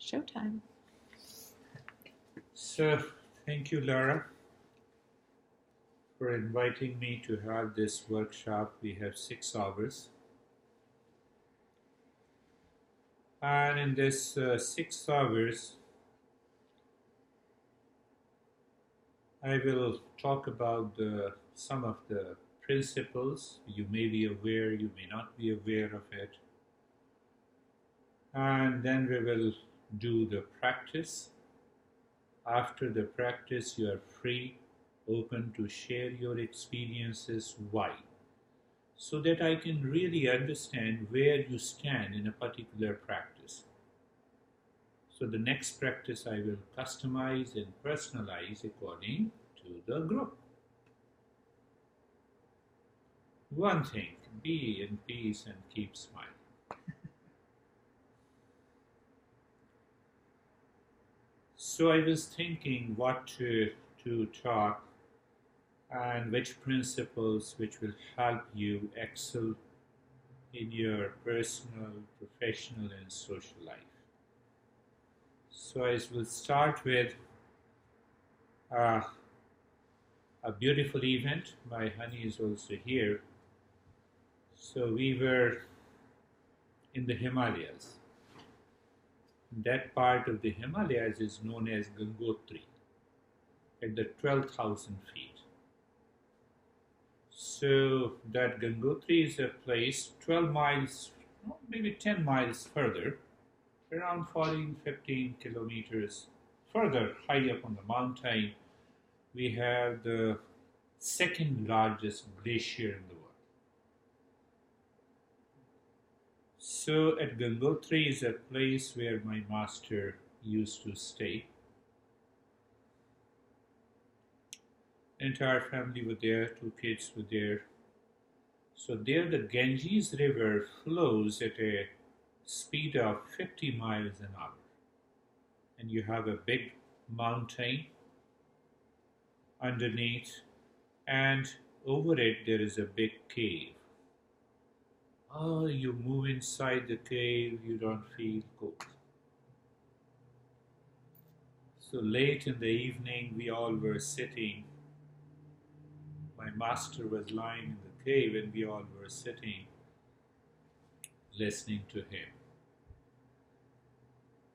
Showtime. So, thank you, Laura, for inviting me to have this workshop. We have 6 hours, and in this 6 hours, I will talk about some of the principles. You may be aware, you may not be aware of it, and then we will do the practice. After the practice, you are free, open to share your experiences. Why? So that I can really understand where you stand in a particular practice. So the next practice I will customize and personalize according to the group. One thing, be in peace and keep smiling. So I was thinking what to talk and which principles which will help you excel in your personal, professional, and social life. So I will start with uh, a beautiful event. My honey is also here. So we were in the Himalayas. That part of the Himalayas is known as Gangotri, at the 12,000 feet. So that Gangotri is a place 12 miles, maybe 10 miles further, around 14, 15 kilometers further high up on the mountain. We have the second largest glacier in the world. So at Gangotri is a place where my master used to stay. Entire family were there, 2 kids were there. So there the Ganges River flows at a speed of 50 miles an hour. And you have a big mountain underneath, and over it there is a big cave. Oh, you move inside the cave, you don't feel cold. So late in the evening, we all were sitting. My master was lying in the cave, and we all were sitting, listening to him.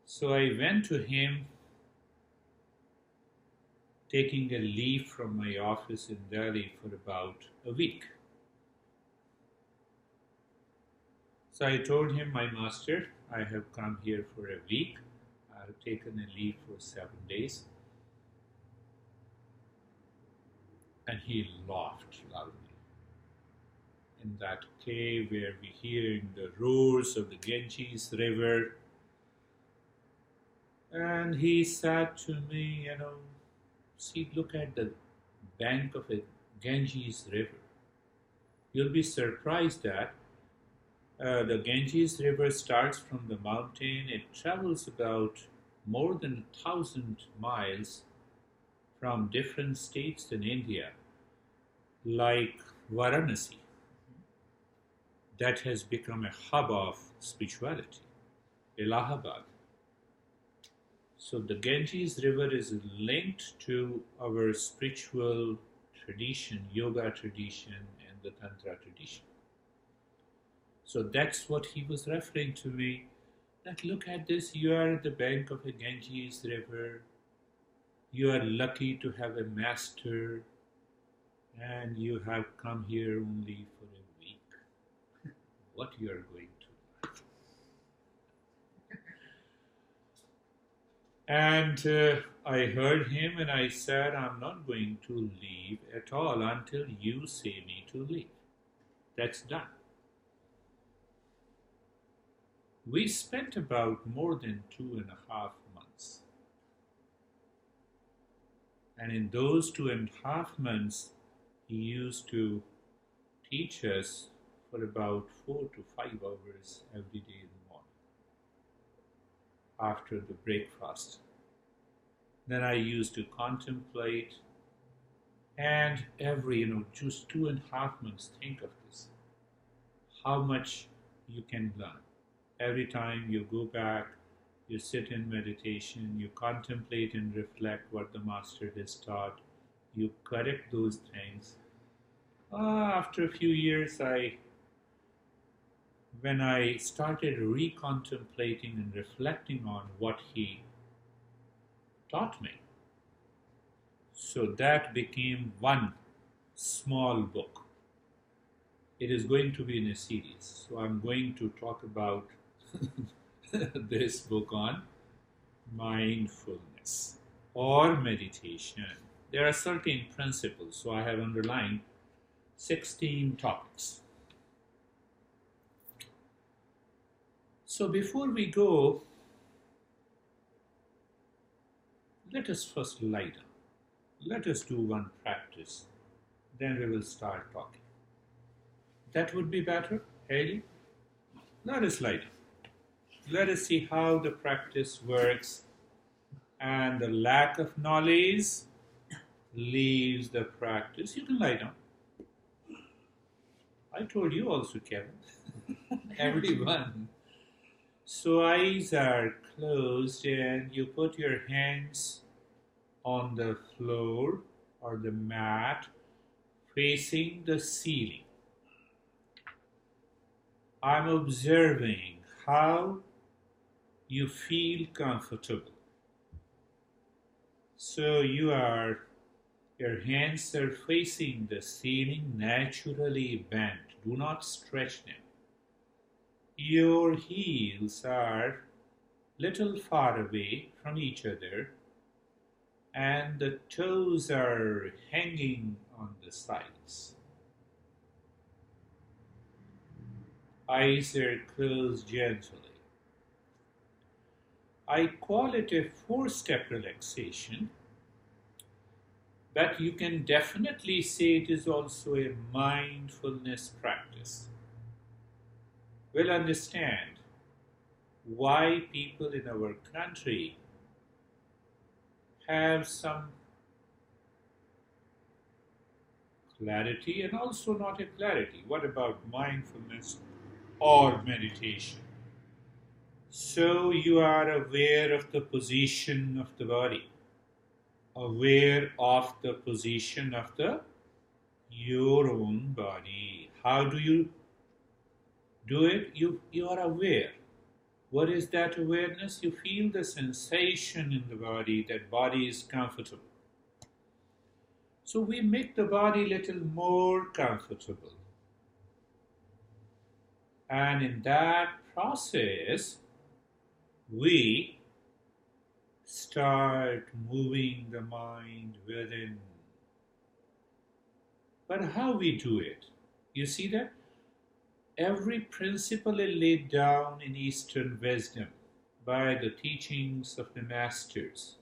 So I went to him, taking a leave from my office in Delhi for about a week. So I told him, my master, I have come here for a week. I have taken a leave for 7 days. And he laughed loudly. In that cave where we hear the roars of the Ganges River. And he said to me, see, look at the bank of a Ganges River. You'll be surprised that the Ganges River starts from the mountain. It travels about more than 1,000 miles from different states in India, like Varanasi. That has become a hub of spirituality, Allahabad. So the Ganges River is linked to our spiritual tradition, yoga tradition, and the Tantra tradition. So that's what he was referring to me. That look at this, you are at the bank of a Ganges River. You are lucky to have a master, and you have come here only for a week. What you are going to learn. And I heard him, and I said, I'm not going to leave at all until you say me to leave. That's done. We spent about more than 2.5 months. And in those 2.5 months, he used to teach us for about 4 to 5 hours every day in the morning after the breakfast. Then I used to contemplate, and every, just 2.5 months, think of this, how much you can learn. Every time you go back, You sit in meditation, you contemplate and reflect what the master has taught, you correct those things. After a few years, when I started recontemplating and reflecting on what he taught me, so that became one small book. It is going to be in a series. So I'm going to talk about this book on mindfulness or meditation. There are certain principles, so I have underlined 16 topics. So before we go, let us first lie down. Let us do one practice, then we will start talking. That would be better, Haley? Let us lie down. Let us see how the practice works, and the lack of knowledge leaves the practice. You can lie down. I told you also, Kevin. Everyone. So eyes are closed and you put your hands on the floor or the mat facing the ceiling. I'm observing how you feel comfortable. So your hands are facing the ceiling, naturally bent. Do not stretch them. Your heels are little far away from each other and the toes are hanging on the sides. Eyes are closed gently. I call it a 4-step relaxation, but you can definitely say it is also a mindfulness practice. We'll understand why people in our country have some clarity and also not a clarity. What about mindfulness or meditation? So you are aware of the position of the body, aware of the position of your own body. How do you do it? You are aware. What is that awareness? You feel the sensation in the body, that body is comfortable. So we make the body a little more comfortable. And in that process, we start moving the mind within. But how we do it? You see that? Every principle is laid down in Eastern wisdom by the teachings of the masters.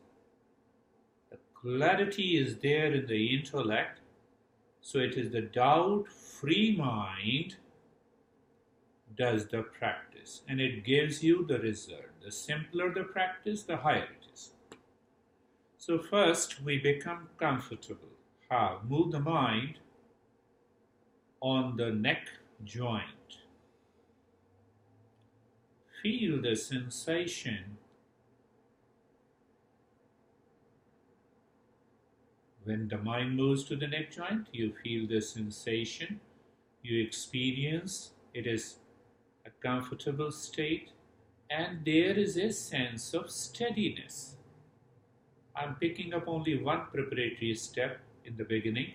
The clarity is there in the intellect, so it is the doubt-free mind does the practice, and it gives you the result. The simpler the practice, the higher it is. So first we become comfortable. How? Move the mind on the neck joint. Feel the sensation when the mind moves to the neck joint. You feel the sensation, you experience it is a comfortable state, and there is a sense of steadiness. I'm picking up only one preparatory step in the beginning.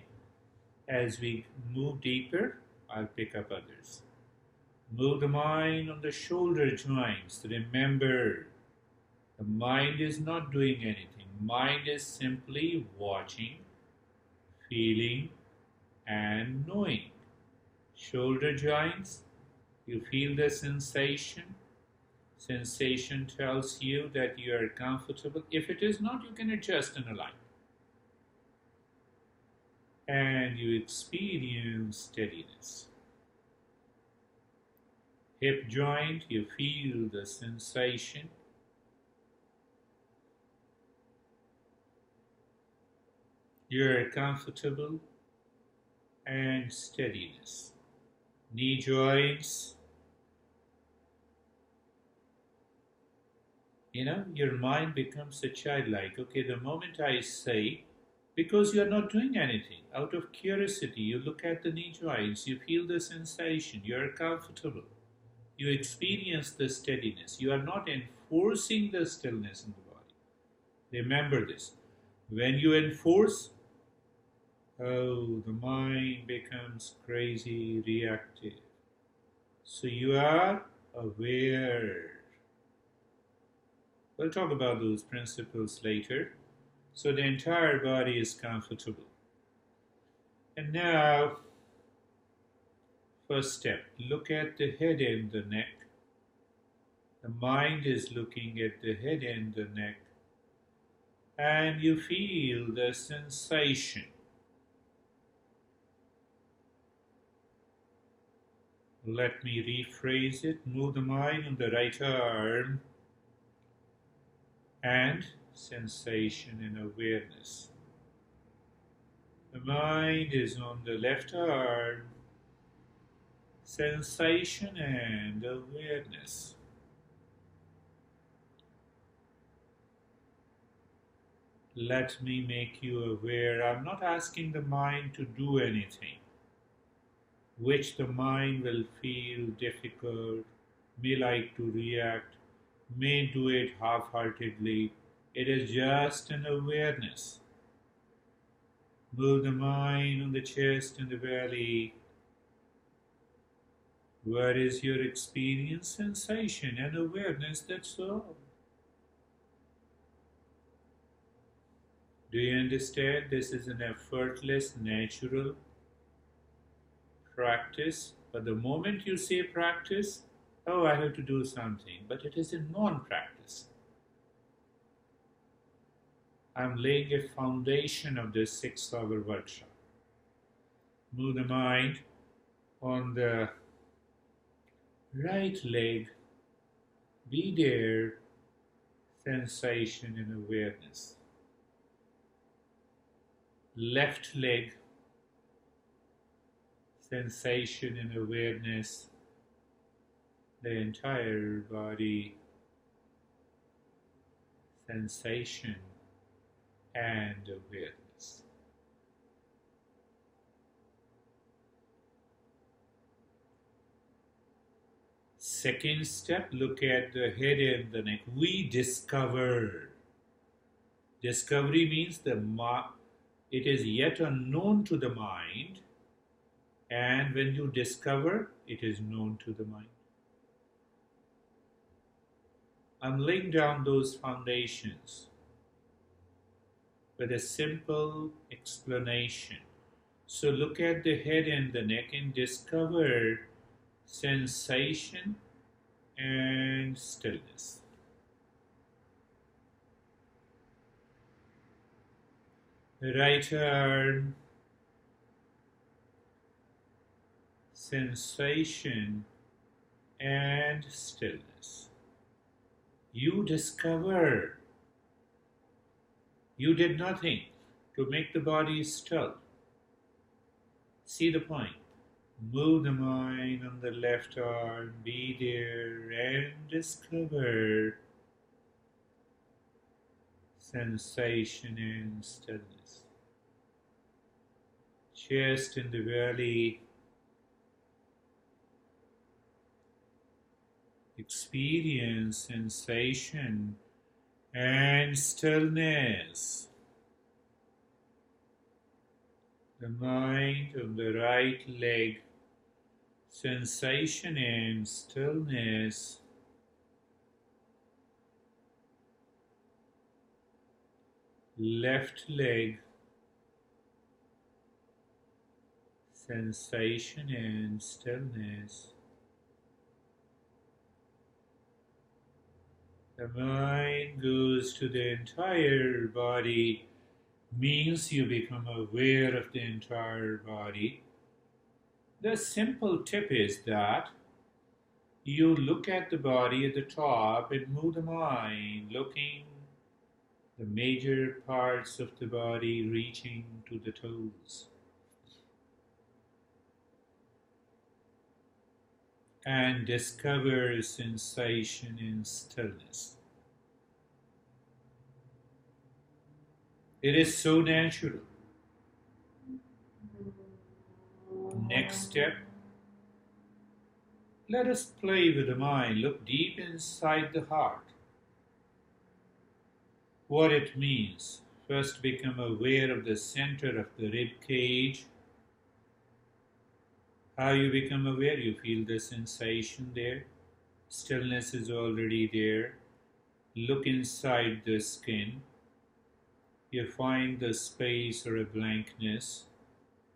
As we move deeper, I'll pick up others. Move the mind on the shoulder joints. Remember, the mind is not doing anything. Mind is simply watching, feeling, and knowing. Shoulder joints, you feel the sensation. Sensation tells you that you are comfortable. If it is not, you can adjust and align. And you experience steadiness. Hip joint, you feel the sensation. You're comfortable and steadiness. Knee joints, Your mind becomes a childlike. Okay, the moment I say, because you're not doing anything, out of curiosity, you look at the knee joints, you feel the sensation, you're comfortable, you experience the steadiness. You are not enforcing the stillness in the body. Remember this. When you enforce, oh, the mind becomes crazy, reactive. So you are aware. We'll talk about those principles later. So the entire body is comfortable. And now, first step, look at the head and the neck. The mind is looking at the head and the neck, and you feel the sensation. Let me rephrase it. Move the mind on the right arm and sensation and awareness. The mind is on the left arm, sensation and awareness. Let me make you aware. I'm not asking the mind to do anything, which the mind will feel difficult, may like to react, may do it half heartedly. It is just an awareness. Move the mind on the chest and the belly. What is your experience, sensation, and awareness? That's all. Do you understand? This is an effortless, natural practice. But the moment you say practice, oh, I have to do something. But it is a non practice. I'm laying a foundation of this 6-hour workshop. Move the mind on the right leg. Be there, sensation and awareness. Left leg, sensation and awareness. The entire body, sensation and awareness. Second step, look at the head and the neck. We discover. Discovery means it is yet unknown to the mind, and when you discover, it is known to the mind. I'm laying down those foundations with a simple explanation. So look at the head and the neck and discover sensation and stillness. The right arm, sensation and stillness. You discover. You did nothing to make the body still. See the point. Move the mind on the left arm, be there and discover sensation and stillness. Chest in the belly. Experience sensation and stillness. The mind on the right leg, sensation and stillness. Left leg, sensation and stillness. The mind goes to the entire body, means you become aware of the entire body. The simple tip is that you look at the body at the top and move the mind, looking the major parts of the body reaching to the toes. And discover sensation in stillness. It is so natural. Next step, let us play with the mind. Look deep inside the heart. What it means. First, become aware of the center of the rib cage. How you become aware? You feel the sensation there. Stillness is already there. Look inside the skin. You find the space or a blankness.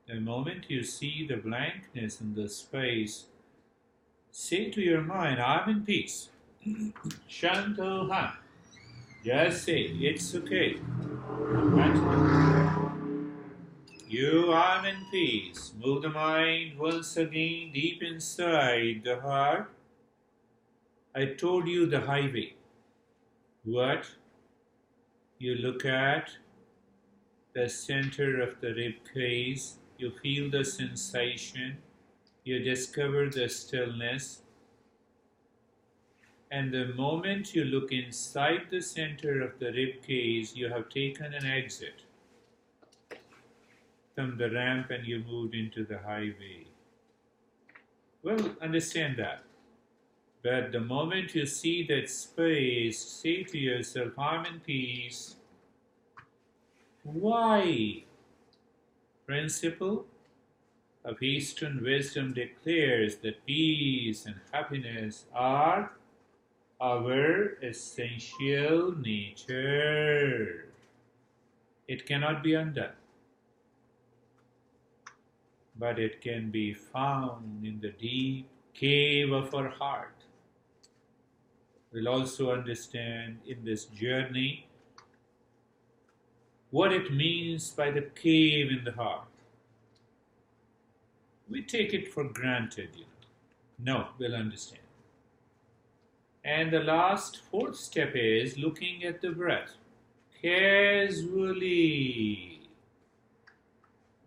The moment you see the blankness and the space, say to your mind, I'm in peace. Shantoha. Just say, it's okay. You are in peace. Move the mind once again deep inside the heart. I told you the highway. What? You look at the center of the rib cage. You feel the sensation. You discover the stillness. And the moment you look inside the center of the rib cage, you have taken an exit from the ramp and you moved into the highway. Well, understand that. But the moment you see that space, say to yourself, I'm in peace. Why? Principle of Eastern wisdom declares that peace and happiness are our essential nature. It cannot be undone, but it can be found in the deep cave of our heart. We'll also understand in this journey what it means by the cave in the heart. We take it for granted, No, we'll understand. And the last, fourth step is looking at the breath. Casually,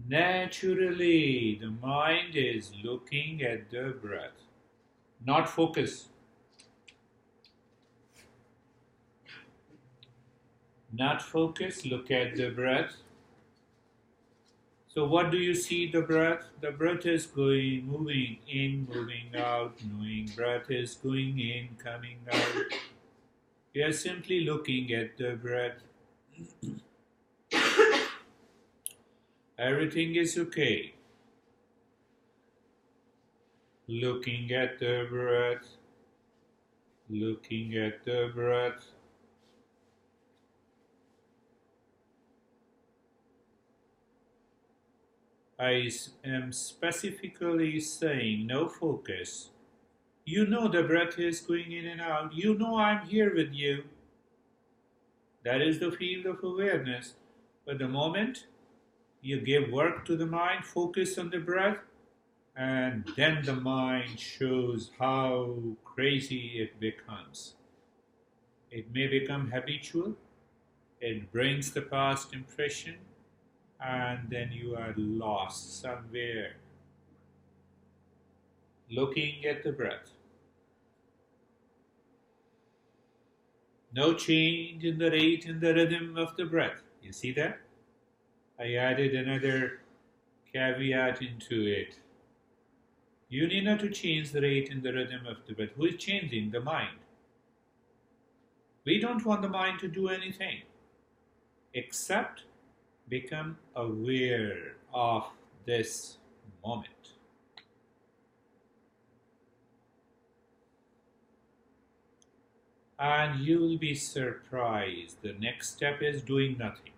naturally, the mind is looking at the breath, not focus. Not focus, look at the breath. So what do you see the breath? The breath is going, moving in, moving out, knowing breath is going in, coming out. You are simply looking at the breath. Everything is okay. Looking at the breath. Looking at the breath. I am specifically saying no focus. You know the breath is going in and out. You know I'm here with you. That is the field of awareness. But the moment you give work to the mind, focus on the breath, and then the mind shows how crazy it becomes. It may become habitual. It brings the past impression. And then you are lost somewhere, looking at the breath. No change in the rate and the rhythm of the breath. You see that? I added another caveat into it. You need not to change the rate and the rhythm of the breath. Who is changing? The mind. We don't want the mind to do anything except become aware of this moment. And you will be surprised. The next step is doing nothing.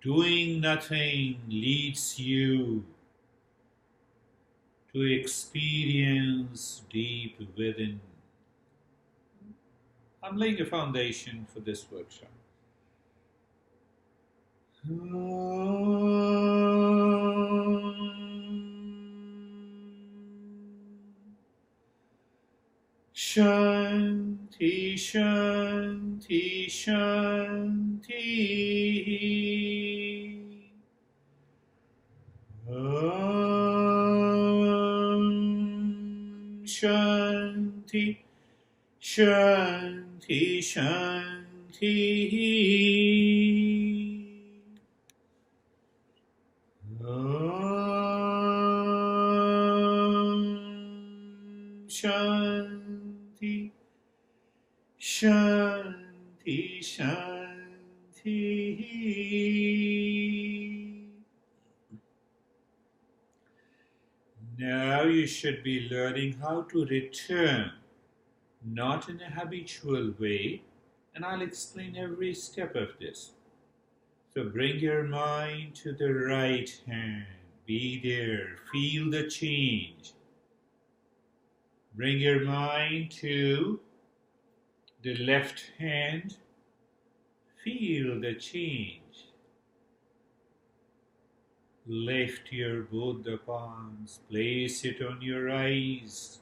Doing nothing leads you to experience deep within. I'm laying a foundation for this workshop. Shanti, Shanti, Shanti. Shanti, Shanti, Shanti. Om Shanti, Shanti, Shanti. Now you should be learning how to return, not in a habitual way, and I'll explain every step of this. So bring your mind to the right hand. Be there. Feel the change. Bring your mind to the left hand. Feel the change. Lift your both the palms. Place it on your eyes.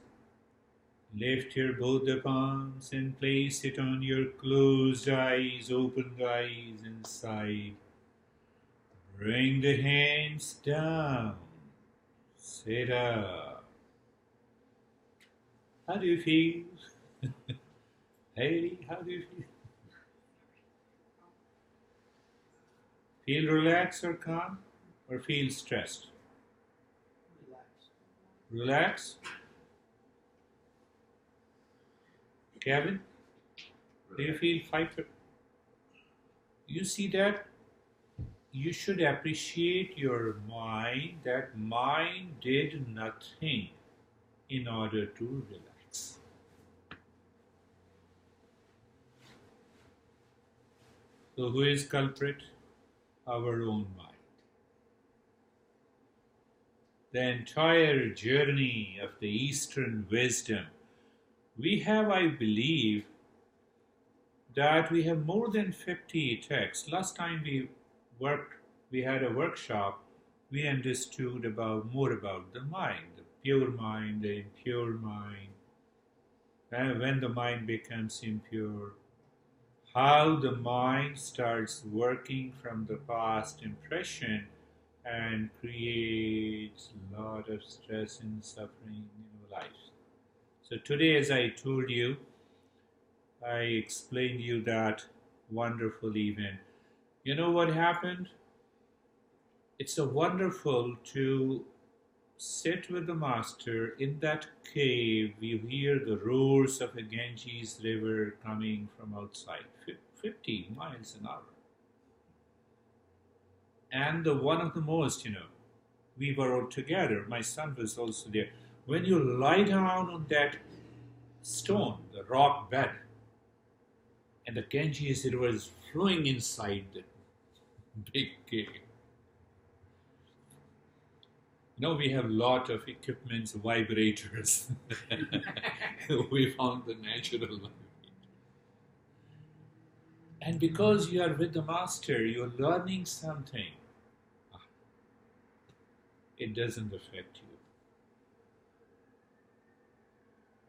Lift your both the palms and place it on your closed eyes, opened eyes inside. Bring the hands down. Sit up. How do you feel? Hey, how do you feel? Feel relaxed or calm? Or feel stressed? Relax? Kevin? Do you feel fighter? You see that? You should appreciate your mind, that mind did nothing in order to relax. So who is culprit? Our own mind. The entire journey of the Eastern wisdom, we have, I believe, that we have more than 50 texts. Last time we had a workshop, we understood more about the mind, the pure mind, the impure mind, and when the mind becomes impure, how the mind starts working from the past impression and creates a lot of stress and suffering in our lives. So today, as I told you, I explained you that wonderful event. You know what happened? It's so wonderful to sit with the master in that cave. You hear the roars of a Ganges river coming from outside, 50 miles an hour. And the one of the most, we were all together. My son was also there. When you lie down on that stone, the rock bed, and the Ganges river is flowing inside the big cave. We have a lot of equipments, vibrators. We found the natural light. And because you are with the master, you're learning something. It doesn't affect you.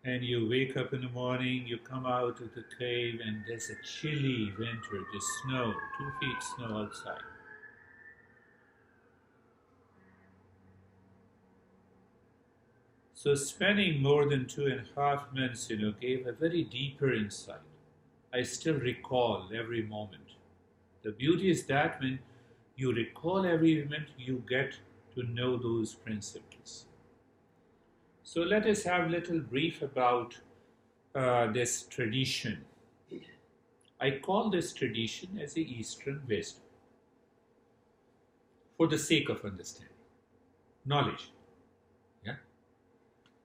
And you wake up in the morning, you come out of the cave, and there's a chilly winter, the snow, 2 feet snow outside. So spending more than 2.5 months, gave a very deeper insight. I still recall every moment. The beauty is that when you recall every moment, you get to know those principles. So let us have a little brief about this tradition. I call this tradition as the Eastern wisdom for the sake of understanding, knowledge. Yeah.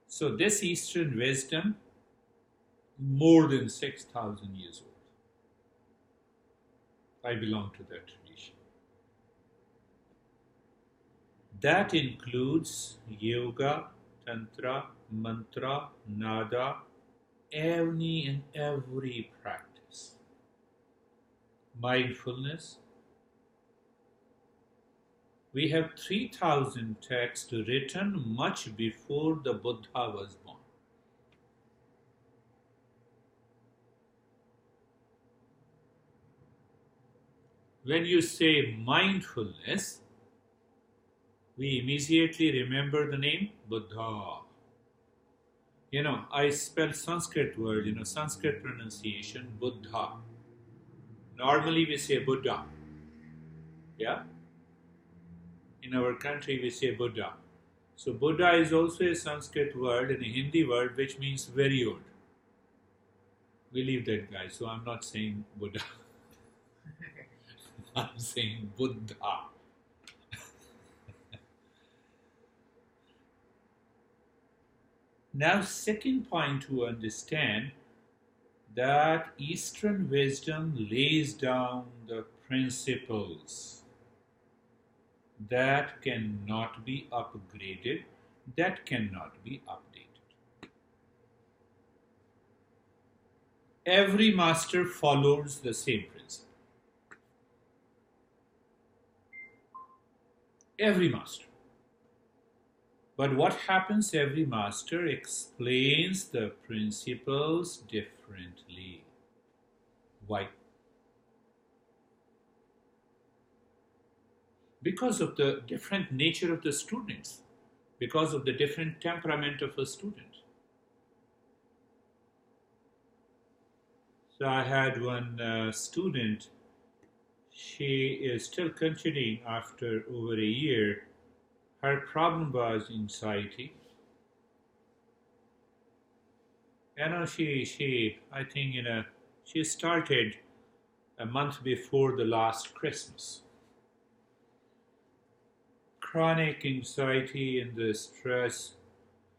So this Eastern wisdom, more than 6,000 years old. I belong to that tradition. That includes yoga, tantra, mantra, nada, any and every practice. Mindfulness. We have 3,000 texts written much before the Buddha was born. When you say mindfulness, we immediately remember the name Buddha. I spell Sanskrit word, Sanskrit pronunciation, Buddha. Normally we say Buddha. Yeah? In our country we say Buddha. So Buddha is also a Sanskrit word and a Hindi word which means very old. We leave that guy. So I'm not saying Buddha. I'm saying Buddha. Now, second point to understand that Eastern wisdom lays down the principles that cannot be upgraded, that cannot be updated. Every master follows the same principle. Every master. But what happens? Every master explains the principles differently. Why? Because of the different nature of the students, because of the different temperament of a student. So I had one student, she is still continuing after over a year. Her problem was anxiety. I think, she started a month before the last Christmas. Chronic anxiety and the stress.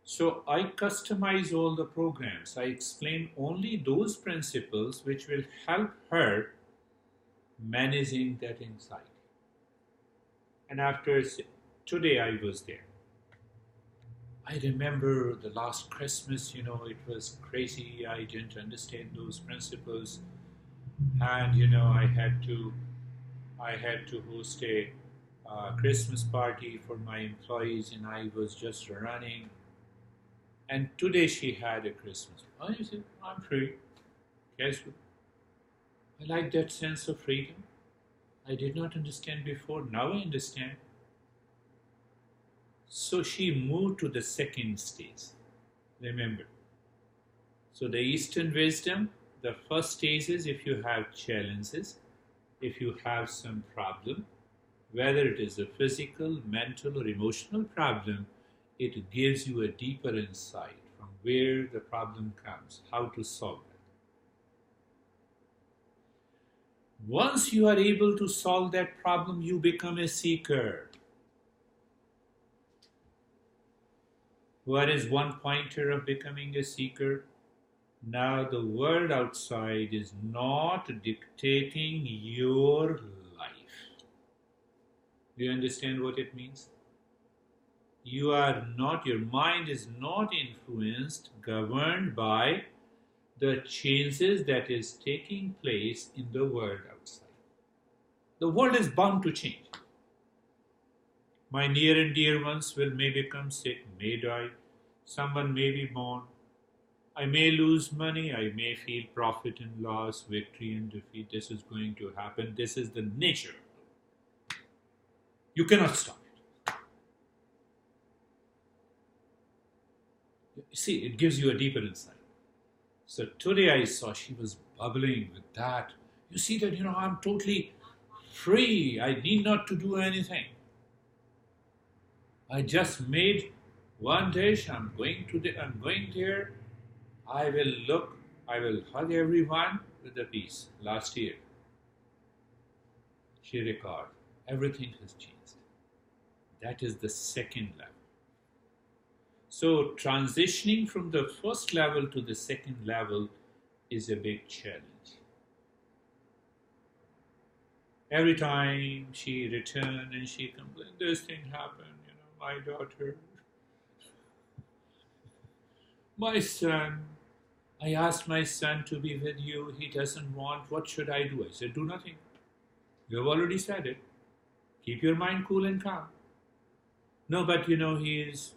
So I customize all the programs. I explain only those principles which will help her managing that anxiety. And after today I was there. I remember the last Christmas, it was crazy. I didn't understand those principles. And I had to host a Christmas party for my employees, and I was just running. And today she had a Christmas. I said, I'm free. Casual. I like that sense of freedom. I did not understand before. Now I understand. So she moved to the second stage. Remember. So the Eastern wisdom, the first stage is if you have challenges, if you have some problem, whether it is a physical, mental, or emotional problem, it gives you a deeper insight from where the problem comes, how to solve it. Once you are able to solve that problem, you become a seeker. What is one pointer of becoming a seeker? Now the world outside is not dictating your life. Do you understand what it means? Your mind is not influenced, governed by the changes that is taking place in the world outside. The world is bound to change. My near and dear ones may become sick, may die, someone may be born. I may lose money, I may feel profit and loss, victory and defeat. This is going to happen. This is the nature. You cannot stop it. See, it gives you a deeper insight. So today I saw she was bubbling with that. You see that, I'm totally free. I need not to do anything. I just made one dish. I'm going there. I will hug everyone with a peace. Last year, she recorded, everything has changed. That is the second level. So transitioning from the first level to the second level is a big challenge. Every time she returned and she complained, this thing happened, my daughter, my son. I asked my son to be with you. He doesn't want. What should I do? I said, do nothing. You have already said it. Keep your mind cool and calm. No, but he is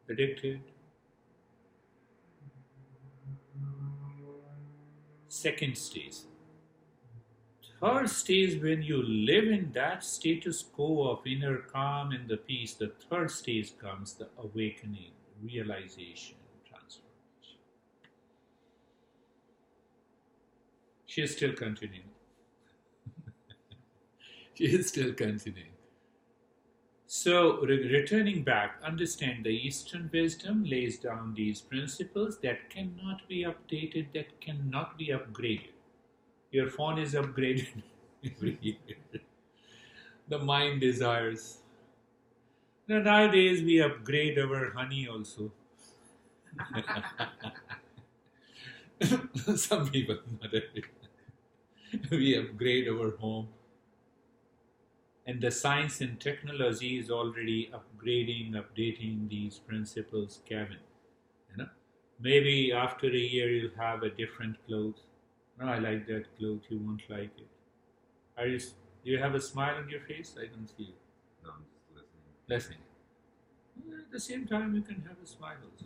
addicted. Second stage. third stage, when you live in that status quo of inner calm and the peace, the third stage comes the awakening, realization, transformation. She is still continuing. She is still continuing. So, returning back, understand the Eastern wisdom lays down these principles that cannot be updated, that cannot be upgraded. Your phone is upgraded every year. The mind desires. Now, nowadays, we upgrade our honey also. Some people, not everyone. We upgrade our home. And the science and technology is already upgrading, updating these principles, Kevin. You know, maybe after a year you'll have a different clothes. No, I like that clothes. You won't like it. Are you? Do you have a smile on your face? I don't see you. No, I'm just listening. Listening. Well, at the same time, you can have a smile also.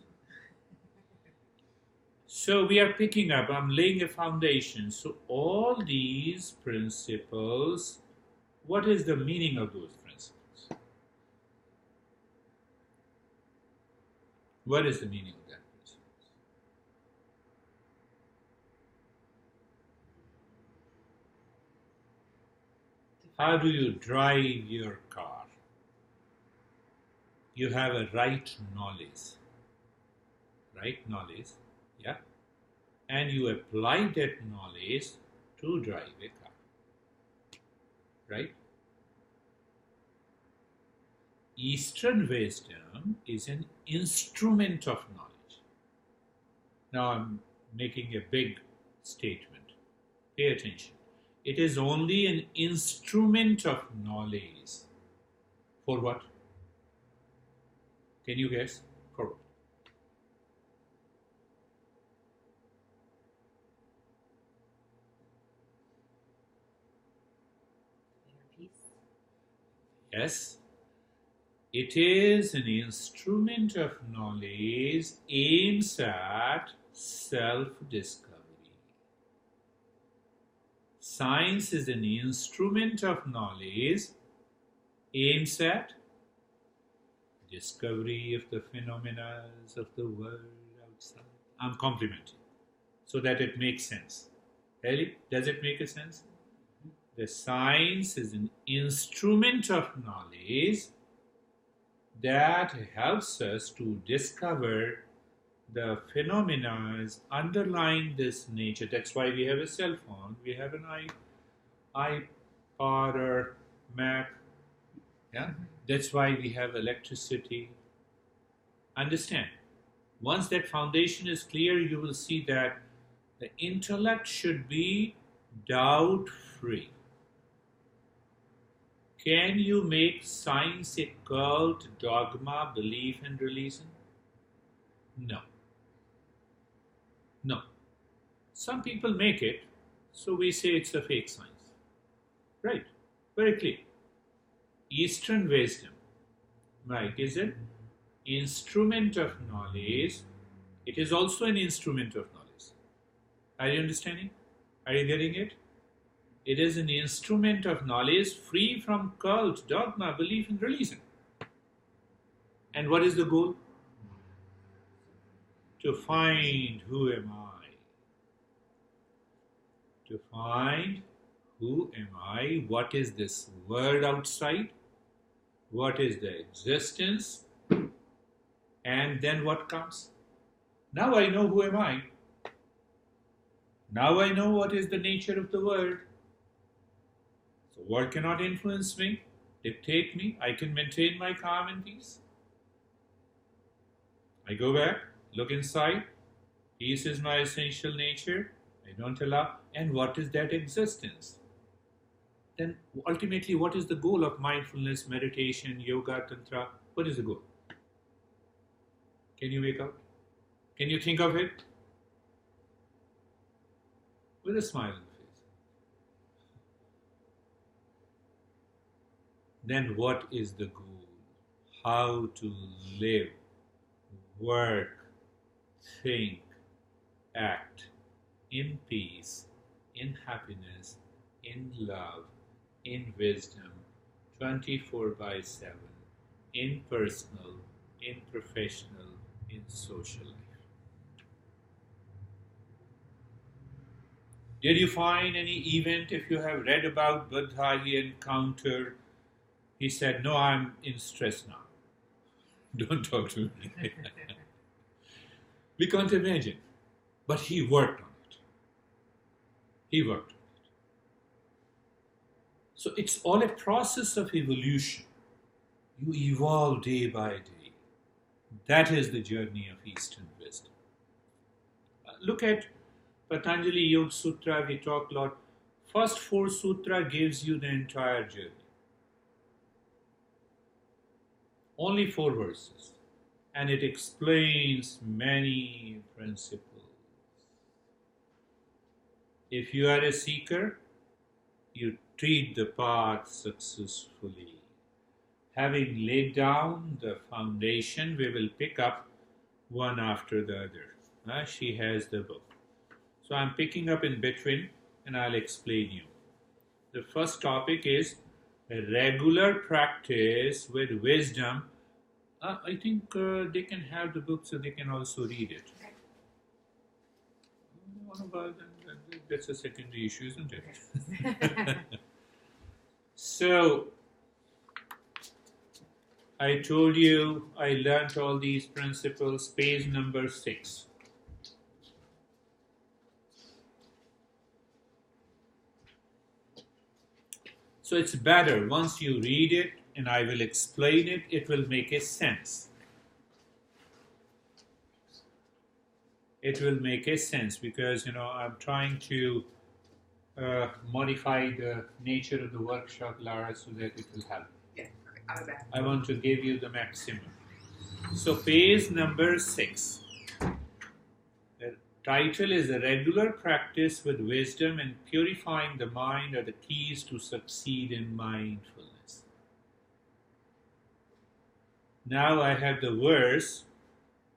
So we are picking up. I'm laying a foundation. So all these principles. What is the meaning of those principles? What is the meaning of that principles? How do you drive your car? You have a right knowledge. Right knowledge, yeah? And you apply that knowledge to drive a car. Right? Eastern wisdom is an instrument of knowledge. Now I'm making a big statement. Pay attention. It is only an instrument of knowledge. For what? Can you guess? For what? Yes, it is an instrument of knowledge aims at self-discovery. Science is an instrument of knowledge aims at discovery of the phenomena of the world outside. I'm complimenting so that it makes sense. Really? Does it make a sense? The science is an instrument of knowledge that helps us to discover the phenomena underlying this nature. That's why we have a cell phone, we have an iPod or Mac. Yeah? That's why we have electricity. Understand? Once that foundation is clear, you will see that the intellect should be doubt-free. Can you make science a cult, dogma, belief, and religion? No. No. Some people make it, so we say it's a fake science. Right. Very clear. Eastern wisdom, right, is an instrument of knowledge. It is also an instrument of knowledge. Are you understanding? Are you getting it? It is an instrument of knowledge free from cult, dogma, belief, and religion. And what is the goal? To find who am I. To find who am I, what is this world outside, what is the existence, and then what comes? Now I know who am I. Now I know what is the nature of the world. So world cannot influence me, dictate me. I can maintain my calm and peace. I go back, look inside. Peace is my essential nature. I don't allow. And what is that existence? Then ultimately, what is the goal of mindfulness, meditation, yoga, tantra? What is the goal? Can you wake up? Can you think of it? With a smile on the face. Then what is the goal? How to live, work, think, act in peace, in happiness, in love, in wisdom, 24 by 7, in personal, in professional, in social life. Did you find any event, if you have read about Buddha, he encountered, he said, no, I'm in stress now. Don't talk to me. We can't imagine. But he worked on it. He worked on it. So it's all a process of evolution. You evolve day by day. That is the journey of Eastern wisdom. Look at Patanjali Yoga Sutra, we talk a lot. First 4 sutra gives you the entire journey. Only 4 verses. And it explains many principles. If you are a seeker, you treat the path successfully. Having laid down the foundation, we will pick up one after the other. She has the book. So I'm picking up in between and I'll explain you. The first topic is a regular practice with wisdom. I think they can have the book so they can also read it. That's a secondary issue, isn't it? So, I told you I learned all these principles, page number 6. So it's better once you read it and I will explain it, it will make a sense. It will make a sense because, I'm trying to modify the nature of the workshop, Lara, so that it will help. Yeah, okay. I want to give you the maximum. So page number 6. The title is A Regular Practice with Wisdom and Purifying the Mind are the keys to succeed in mindfulness. Now I have the verse,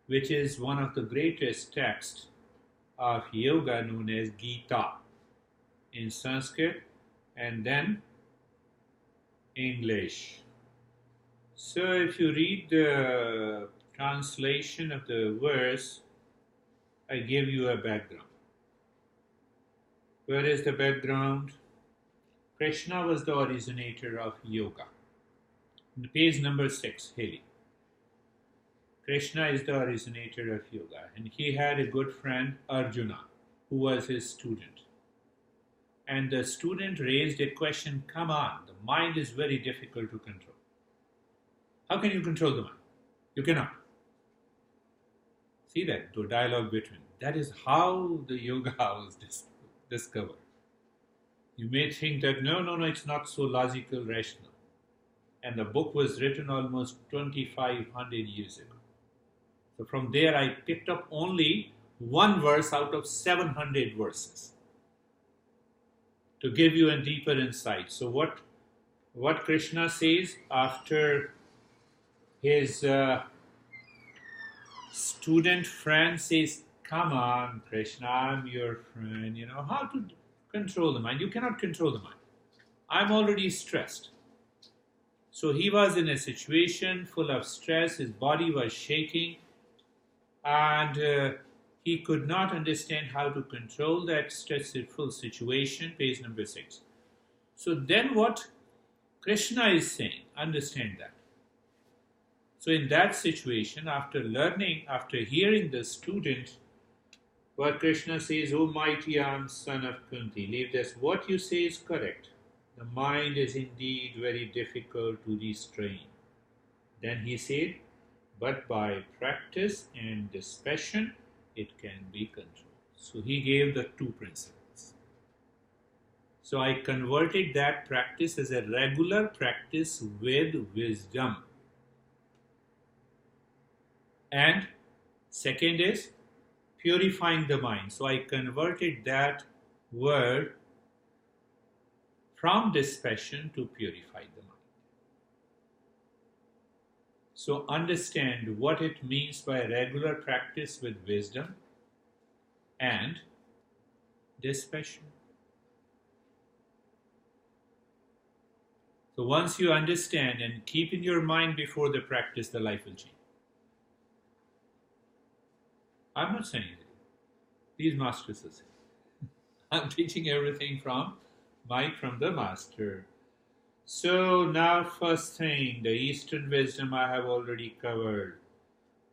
which is one of the greatest texts of yoga known as Gita in Sanskrit and then English. So if you read the translation of the verse, I give you a background. Where is the background? Krishna was the originator of yoga. Page number 6, Haley. Krishna is the originator of yoga, and he had a good friend, Arjuna, who was his student. And the student raised a question, come on, the mind is very difficult to control. How can you control the mind? You cannot. See that, the dialogue between. That is how the yoga was discovered. You may think that, no, it's not so logical, rational. And the book was written almost 2,500 years ago. So from there I picked up only one verse out of 700 verses to give you a deeper insight. So what Krishna says after his student friend says, come on, Krishna, I'm your friend, how to control the mind? You cannot control the mind. I'm already stressed. So he was in a situation full of stress, his body was shaking, and he could not understand how to control that stressful situation, page number 6. So then what Krishna is saying, understand that. So in that situation, after hearing the student, what Krishna says, O mighty armed son of Kunti, leave this. What you say is correct. The mind is indeed very difficult to restrain. Then he said, but by practice and dispassion, it can be controlled. So he gave the 2 principles. So I converted that practice as a regular practice with wisdom. And second is purifying the mind. So I converted that word from dispassion to purify the mind. So understand what it means by regular practice with wisdom and dispassion. So once you understand and keep in your mind before the practice, the life will change. I'm not saying it. These masters are saying. I'm teaching everything from the master. So now first thing, the Eastern wisdom I have already covered.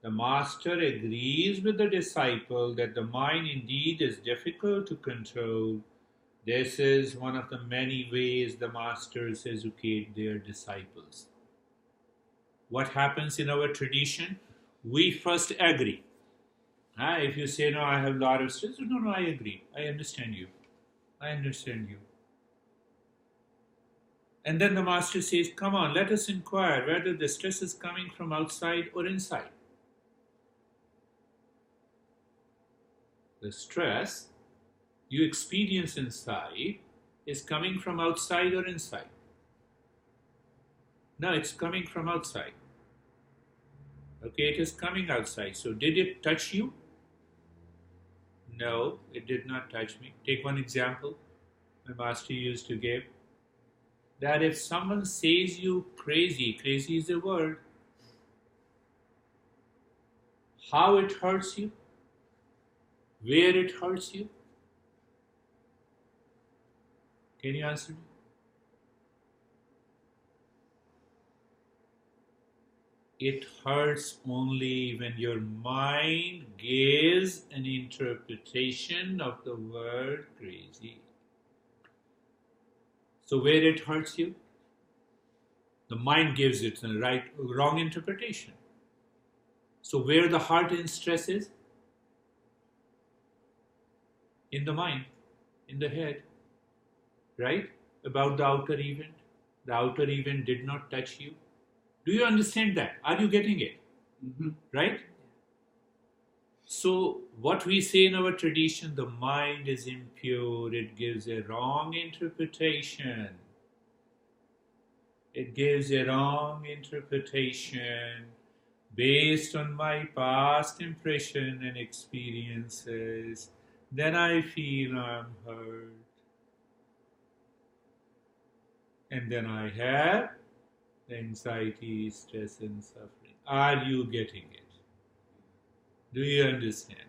The master agrees with the disciple that the mind indeed is difficult to control. This is one of the many ways the masters educate their disciples. What happens in our tradition? We first agree. If you say, no, I have a lot of stress, no, I agree. I understand you. I understand you. And then the master says, come on, let us inquire whether the stress is coming from outside or inside. The stress you experience inside is coming from outside or inside. No, it's coming from outside. Okay, it is coming outside. So did it touch you? No, it did not touch me. Take one example my master used to give. That if someone says you crazy is a word, how it hurts you, where it hurts you. Can you answer me? It hurts only when your mind gives an interpretation of the word crazy. So where it hurts you, the mind gives it a wrong interpretation. So where the heart in stress is? In the mind, in the head, right? About the outer event. The outer event did not touch you. Do you understand that? Are you getting it? Mm-hmm. Right? So what we say in our tradition, the mind is impure, it gives a wrong interpretation. It gives a wrong interpretation based on my past impression and experiences. Then I feel I'm hurt. And then I have anxiety, stress, and suffering. Are you getting it? Do you understand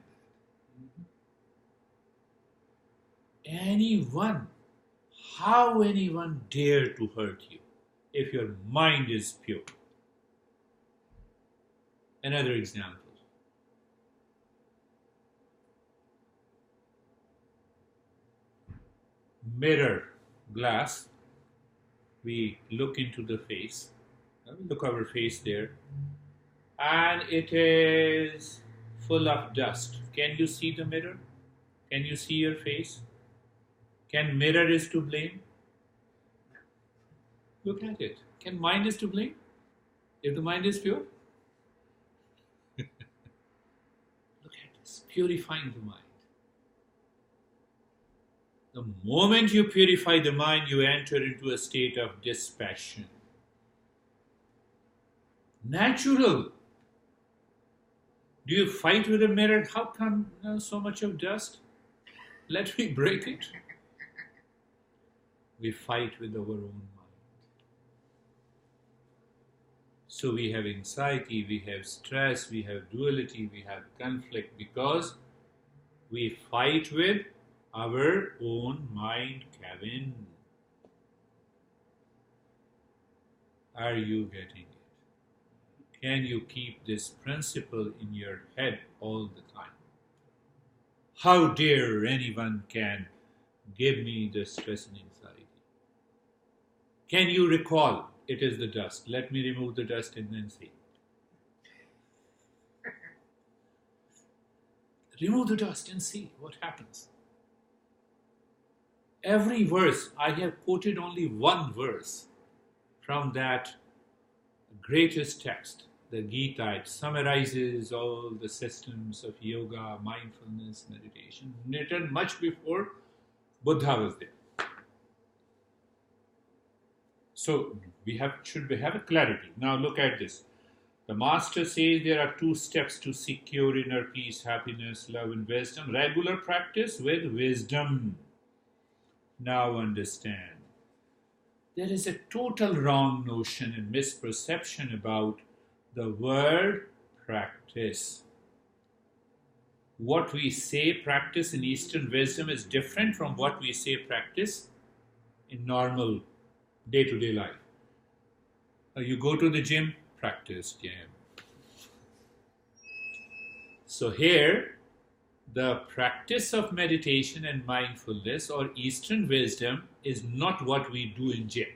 that? Anyone, how anyone dare to hurt you if your mind is pure? Another example. Mirror, glass, we look into the face, look our face there, and it is full of dust. Can you see the mirror? Can you see your face? Can mirror is to blame? Look at it. Can mind is to blame? If the mind is pure? Look at this, purifying the mind. The moment you purify the mind, you enter into a state of dispassion. Natural. Do you fight with a mirror? How come so much of dust? Let me break it. We fight with our own mind. So we have anxiety, we have stress, we have duality, we have conflict because we fight with our own mind cabin. Are you getting it? Can you keep this principle in your head all the time? How dare anyone can give me the stress and anxiety? Can you recall it is the dust? Let me remove the dust and then see. Remove the dust and see what happens. Every verse, I have quoted only one verse from that greatest text, the Gita. It summarizes all the systems of yoga, mindfulness, meditation, written much before Buddha was there. So should we have a clarity? Now look at this. The master says there are 2 steps to secure inner peace, happiness, love, and wisdom. Regular practice with wisdom. Now understand. There is a total wrong notion and misperception about the word practice. What we say practice in Eastern wisdom is different from what we say practice in normal day-to-day life. You go to the gym, practice gym. So here, the practice of meditation and mindfulness or Eastern wisdom is not what we do in gym.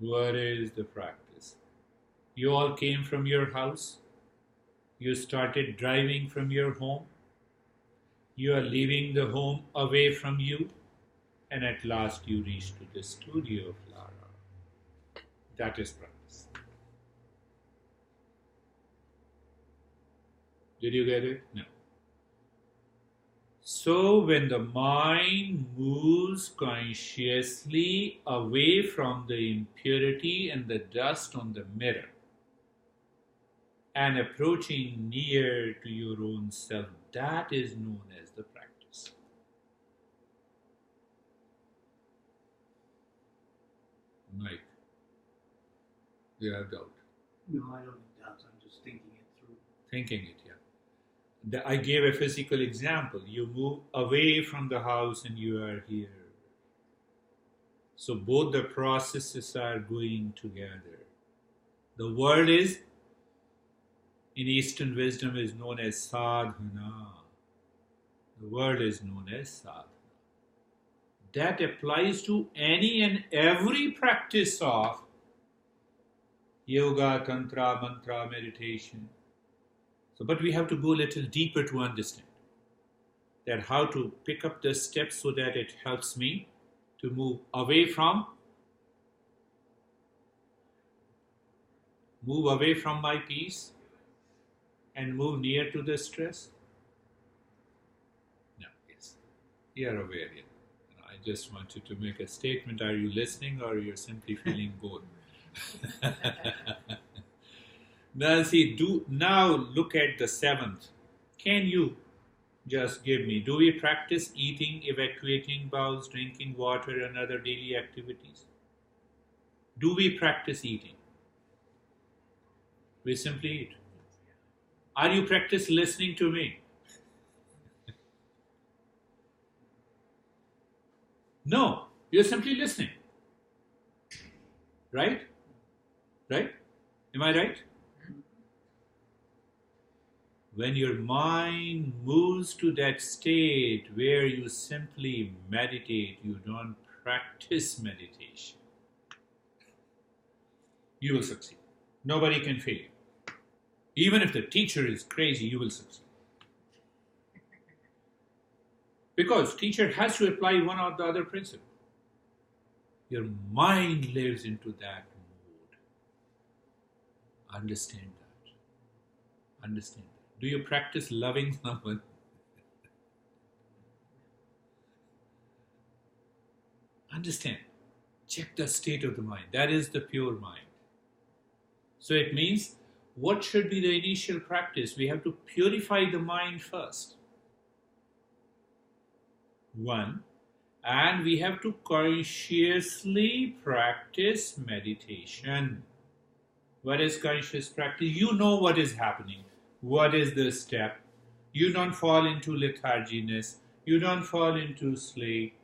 What is the practice? You all came from your house. You started driving from your home. You are leaving the home away from you. And at last you reach to the studio of Lara. That is practice. Did you get it? No. So when the mind moves consciously away from the impurity and the dust on the mirror and approaching near to your own self, that is known as the practice. Mike, you have doubt? No, I don't have doubts. I'm just thinking it through. Thinking it, yeah. I gave a physical example. You move away from the house and you are here. So both the processes are going together. The word is, in Eastern wisdom, is known as sadhana. The word is known as sadhana. That applies to any and every practice of yoga, tantra, mantra, meditation. So, but we have to go a little deeper to understand that how to pick up the steps so that it helps me to move away from my peace and move near to the stress. No, yes, you are aware here. I just wanted to make a statement. Are you listening or you're simply feeling bored? Now look at the seventh. Can you just give me, do we practice eating, evacuating bowels, drinking water and other daily activities? Do we practice eating? We simply eat. Are you practice listening to me? No, you're simply listening. Right? Right? Am I right? When your mind moves to that state where you simply meditate, you don't practice meditation, you will succeed. Nobody can fail you. Even if the teacher is crazy, you will succeed. Because teacher has to apply one or the other principle. Your mind lives into that mood. Understand that. Understand that. Do you practice loving someone? Understand. Check the state of the mind. That is the pure mind. So it means, what should be the initial practice? We have to purify the mind first. One. And we have to consciously practice meditation. What is conscious practice? You know what is happening. What is the step? You don't fall into letharginess. You don't fall into sleep.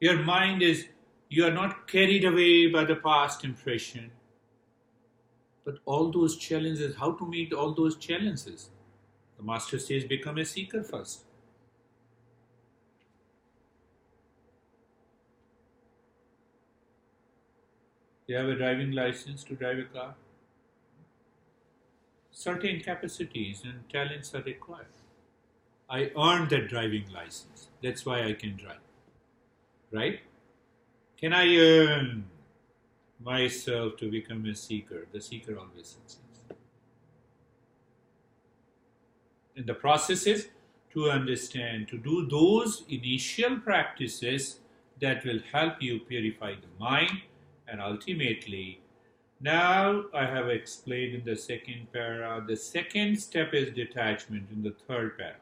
Your mind is, you are not carried away by the past impression. But all those challenges, how to meet all those challenges? The master says, become a seeker first. You have a driving license to drive a car? Certain capacities and talents are required. I earned that driving license. That's why I can drive. Right? Can I earn myself to become a seeker? The seeker always succeeds. And the process is to understand, to do those initial practices that will help you purify the mind, and ultimately, now I have explained in the second para, the second step is detachment in the third para.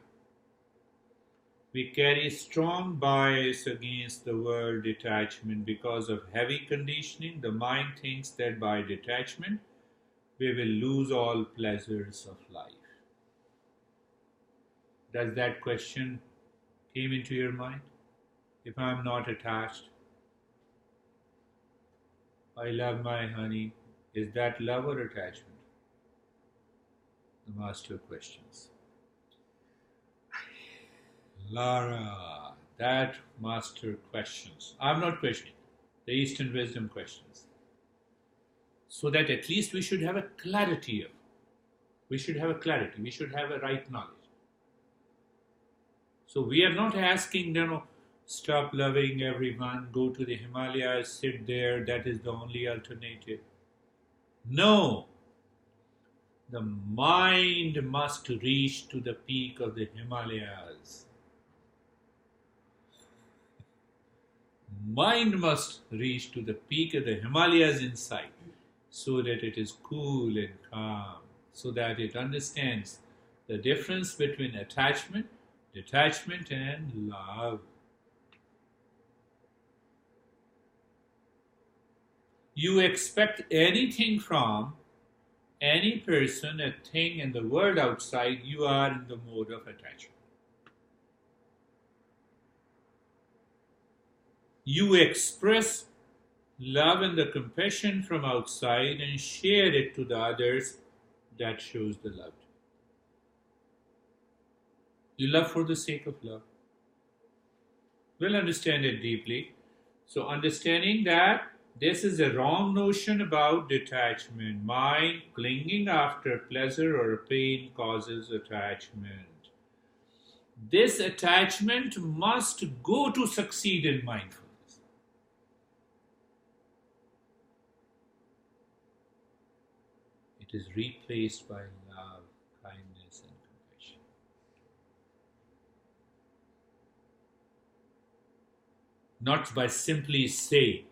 We carry strong bias against the word detachment because of heavy conditioning. The mind thinks that by detachment we will lose all pleasures of life. Does that question came into your mind? If I am not attached, I love my honey. Is that love or attachment? The master questions. Lara, that master questions. I'm not questioning. The Eastern wisdom questions. So that at least we should have a clarity of. We should have a clarity. We should have a right knowledge. So we are not asking, stop loving everyone, go to the Himalayas, sit there, that is the only alternative. No. The mind must reach to the peak of the Himalayas. Mind must reach to the peak of the Himalayas inside so that it is cool and calm, so that it understands the difference between attachment, detachment, and love. You expect anything from any person, a thing, and the world outside, you are in the mode of attachment. You express love and the compassion from outside and share it to the others. That shows the love. You love for the sake of love. We'll understand it deeply. So understanding that this is a wrong notion about detachment. Mind clinging after pleasure or pain causes attachment. This attachment must go to succeed in mindfulness. It is replaced by love, kindness, and compassion. Not by simply saying,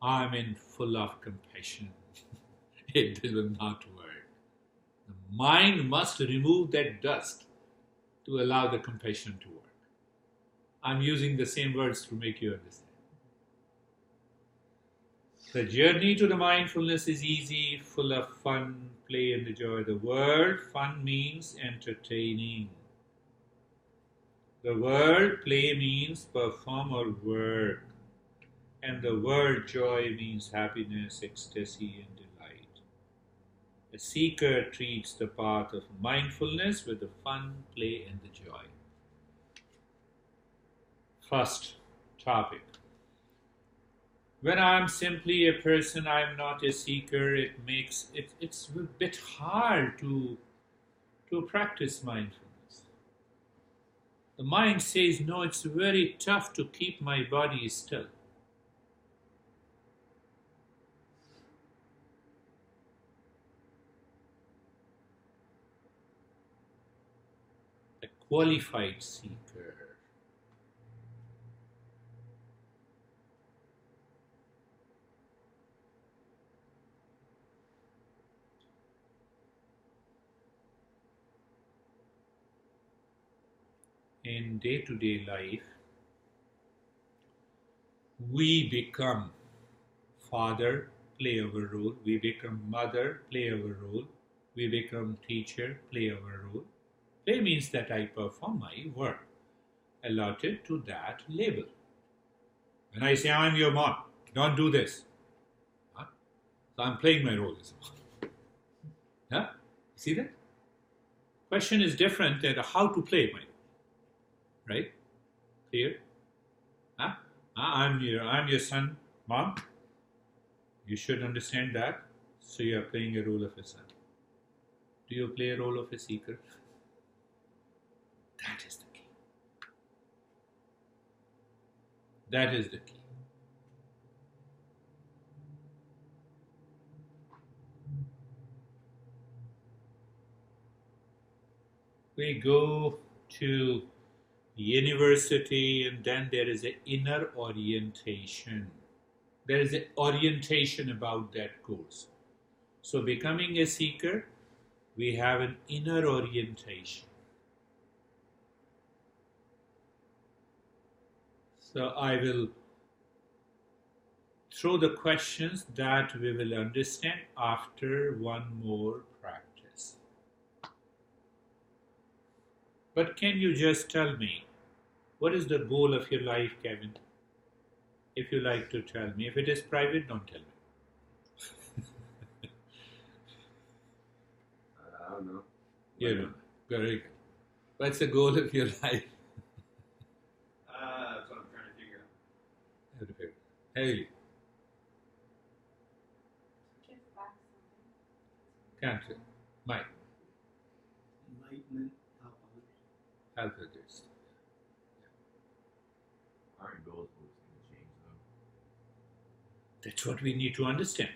I'm in full of compassion. It will not work. The mind must remove that dust to allow the compassion to work. I'm using the same words to make you understand. The journey to the mindfulness is easy, full of fun, play, and the joy. The word fun means entertaining. The word play means perform or work. And the word joy means happiness, ecstasy, and delight. A seeker treats the path of mindfulness with the fun, play, and the joy. First topic. When I'm simply a person, I'm not a seeker, it's a bit hard to practice mindfulness. The mind says, no, it's very tough to keep my body still. A qualified seeker. In day-to-day life, we become father, play our role. We become mother, play our role. We become teacher, play our role. Play means that I perform my work allotted to that label. When I say I'm your mom, don't do this. Huh? So I'm playing my role as a mom. Huh? See that? Question is different than how to play my role. Right? Clear? Huh? I'm your son, mom. You should understand that. So you are playing a role of a son. Do you play a role of a seeker? That is the key. That is the key. We go to university and then there is an inner orientation. There is an orientation about that course. So becoming a seeker, we have an inner orientation. So I will throw the questions that we will understand after one more practice. But can you just tell me, what is the goal of your life, Kevin? If you like to tell me. If it is private, don't tell me. I don't know. You know, very good. What's the goal of your life? That's what I'm trying to figure out. Have to figure. Haley, Give back something. can't you? Mike, Enlightenment, help others. help others. Aren't goals always going to change though? That's what we need to understand.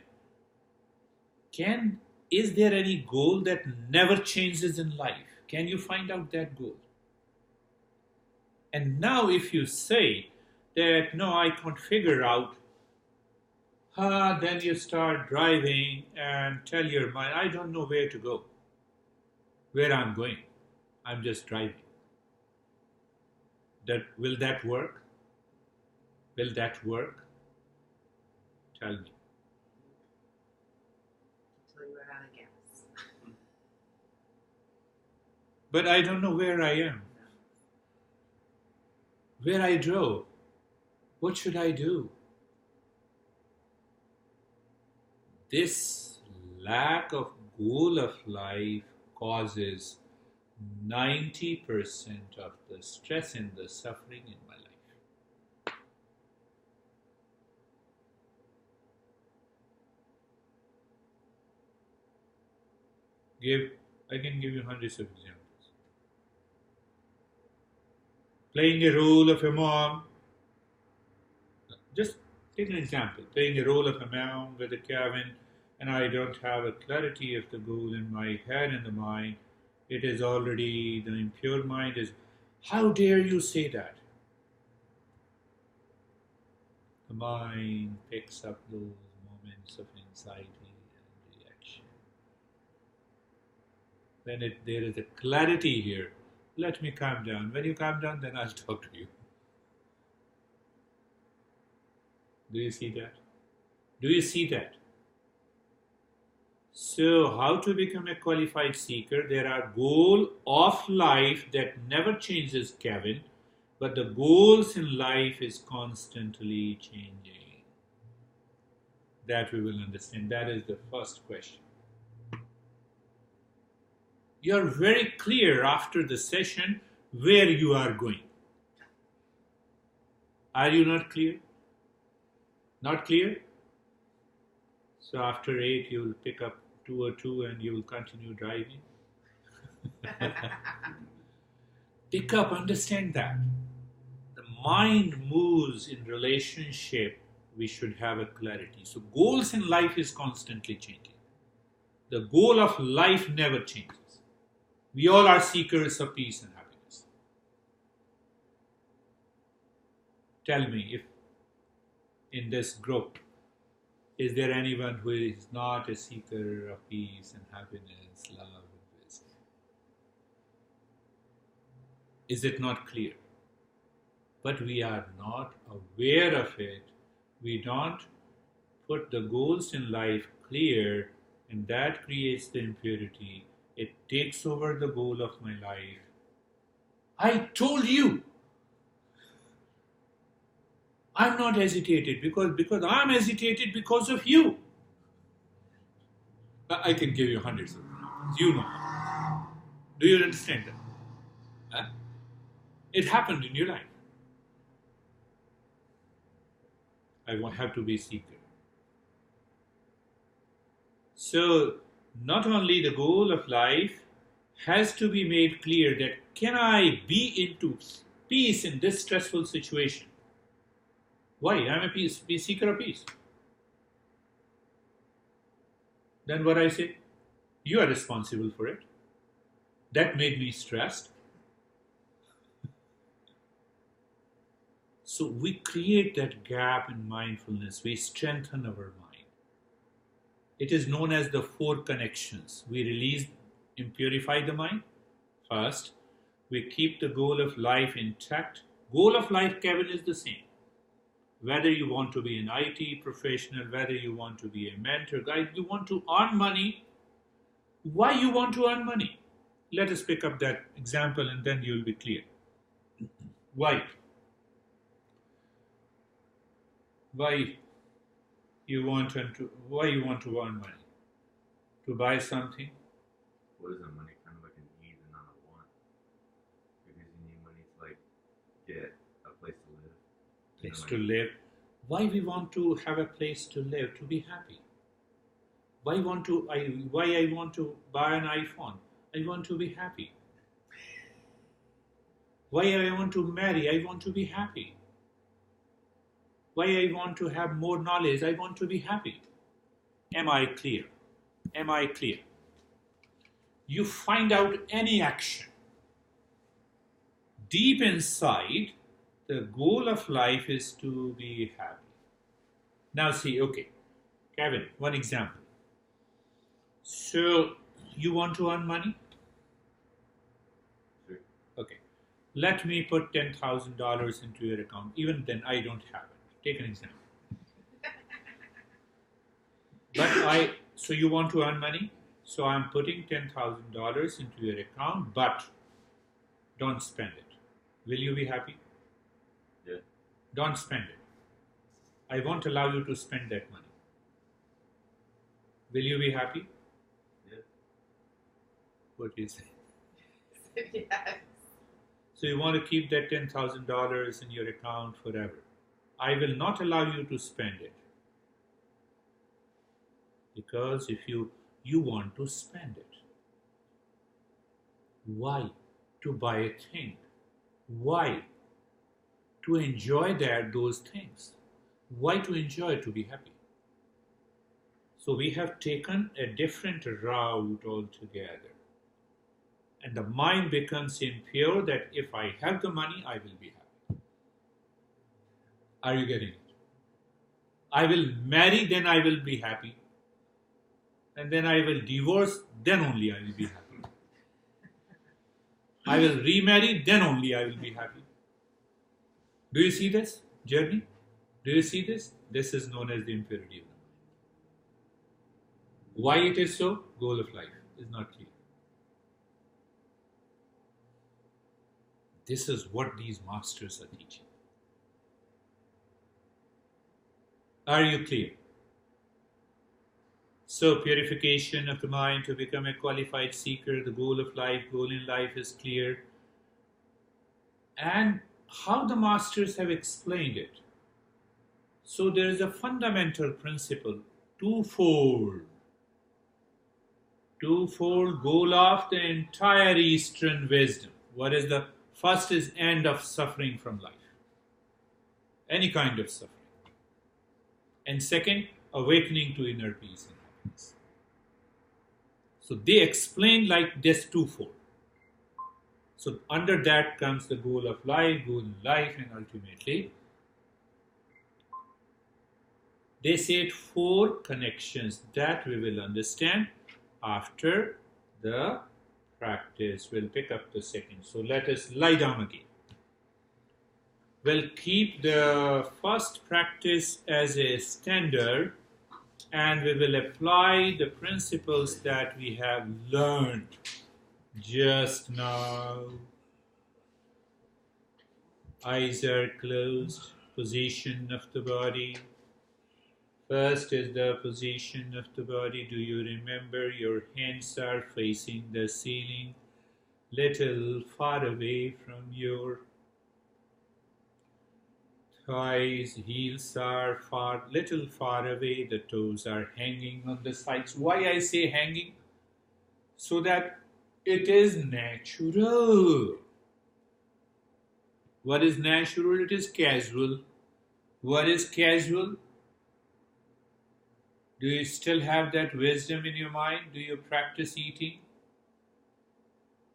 Is there any goal that never changes in life? Can you find out that goal? And now if you say that, no, I can't figure out, then you start driving and tell your mind, I don't know where to go, where I'm going. I'm just driving. Will that work? Will that work? Tell me. Until you run out of gas. But I don't know where I am, where I drove. What should I do? This lack of goal of life causes 90% of the stress and the suffering in my life. I can give you hundreds of examples. Playing a role of a mom. Just take an example. Playing a role of a mom with a Kevin, and I don't have a clarity of the goal in my head and the mind. It is already, the impure mind is, how dare you say that? The mind picks up those moments of anxiety and reaction. When there is a clarity here, let me calm down. When you calm down, then I'll talk to you. Do you see that? Do you see that? So, how to become a qualified seeker? There are goals of life that never changes, Kevin, but the goals in life is constantly changing. That we will understand. That is the first question. You are very clear after the session where you are going. Are you not clear? Not clear? So after 8 you will pick up 202 and you will continue driving. Pick up, understand that. The mind moves in relationship, we should have a clarity. So goals in life is constantly changing. The goal of life never changes. We all are seekers of peace and happiness. Tell me, if in this group, is there anyone who is not a seeker of peace and happiness, love and wisdom? Is it not clear? But we are not aware of it. We don't put the goals in life clear, and that creates the impurity. It takes over the goal of my life. I told you. I'm not agitated because I'm agitated because of you. I can give you hundreds of examples. You know. Do you understand that? Huh? It happened in your life. I have to be seeker. So, not only the goal of life has to be made clear that can I be into peace in this stressful situation? Why? I'm a seeker of peace. Then what I say? You are responsible for it. That made me stressed. So we create that gap in mindfulness. We strengthen our mind. It is known as the 4 connections. We release and purify the mind. First, we keep the goal of life intact. Goal of life, Kevin, is the same. Whether you want to be an IT professional, whether you want to be a mentor, guide, you want to earn money. Why you want to earn money? Let us pick up that example and then you'll be clear. Why? Why you want to earn money? To buy something? What is that money? Kind of like an need and not a want. Because you need money to like get a place to live. Place to live. Why we want to have a place to live? To be happy. Why I want to buy an iPhone? I want to be happy. Why I want to marry? I want to be happy. Why I want to have more knowledge? I want to be happy. Am I clear? Am I clear? You find out any action. Deep inside, the goal of life is to be happy. Now see, okay, Kevin, one example. So, you want to earn money? Sure. Okay. Let me put $10,000 into your account. Even then, I don't have it. Take an example. So you want to earn money? So I'm putting $10,000 into your account, but don't spend it. Will you be happy? Yeah. Don't spend it. I won't allow you to spend that money. Will you be happy? Yeah. What do you say? Yes. So you want to keep that $10,000 in your account forever. I will not allow you to spend it. Because if you want to spend it. Why? To buy a thing. Why? To enjoy those things. Why to enjoy? To be happy. So we have taken a different route altogether. And the mind becomes impure that if I have the money, I will be happy. Are you getting it? I will marry, then I will be happy. And then I will divorce, then only I will be happy. I will remarry, then only I will be happy. Do you see this journey? Do you see this? This is known as the impurity of the mind. Why it is so? Goal of life is not clear. This is what these masters are teaching. Are you clear? So, purification of the mind to become a qualified seeker, the goal in life is clear. And how the masters have explained it. So, there is a fundamental principle, twofold goal of the entire Eastern wisdom. What is the first is end of suffering from life. Any kind of suffering. And second, awakening to inner peace and happiness. So they explain like this twofold. So under that comes the goal in life, and ultimately they said 4 connections that we will understand after the practice. We'll pick up the second. So let us lie down again. We'll keep the first practice as a standard and we will apply the principles that we have learned just now. Eyes are closed. Position of the body. First is the position of the body. Do you remember your hands are facing the ceiling, little far away from your thighs, heels are little far away, the toes are hanging on the sides. Why I say hanging? So that it is natural. What is natural? It is casual. What is casual? Do you still have that wisdom in your mind? Do you practice eating?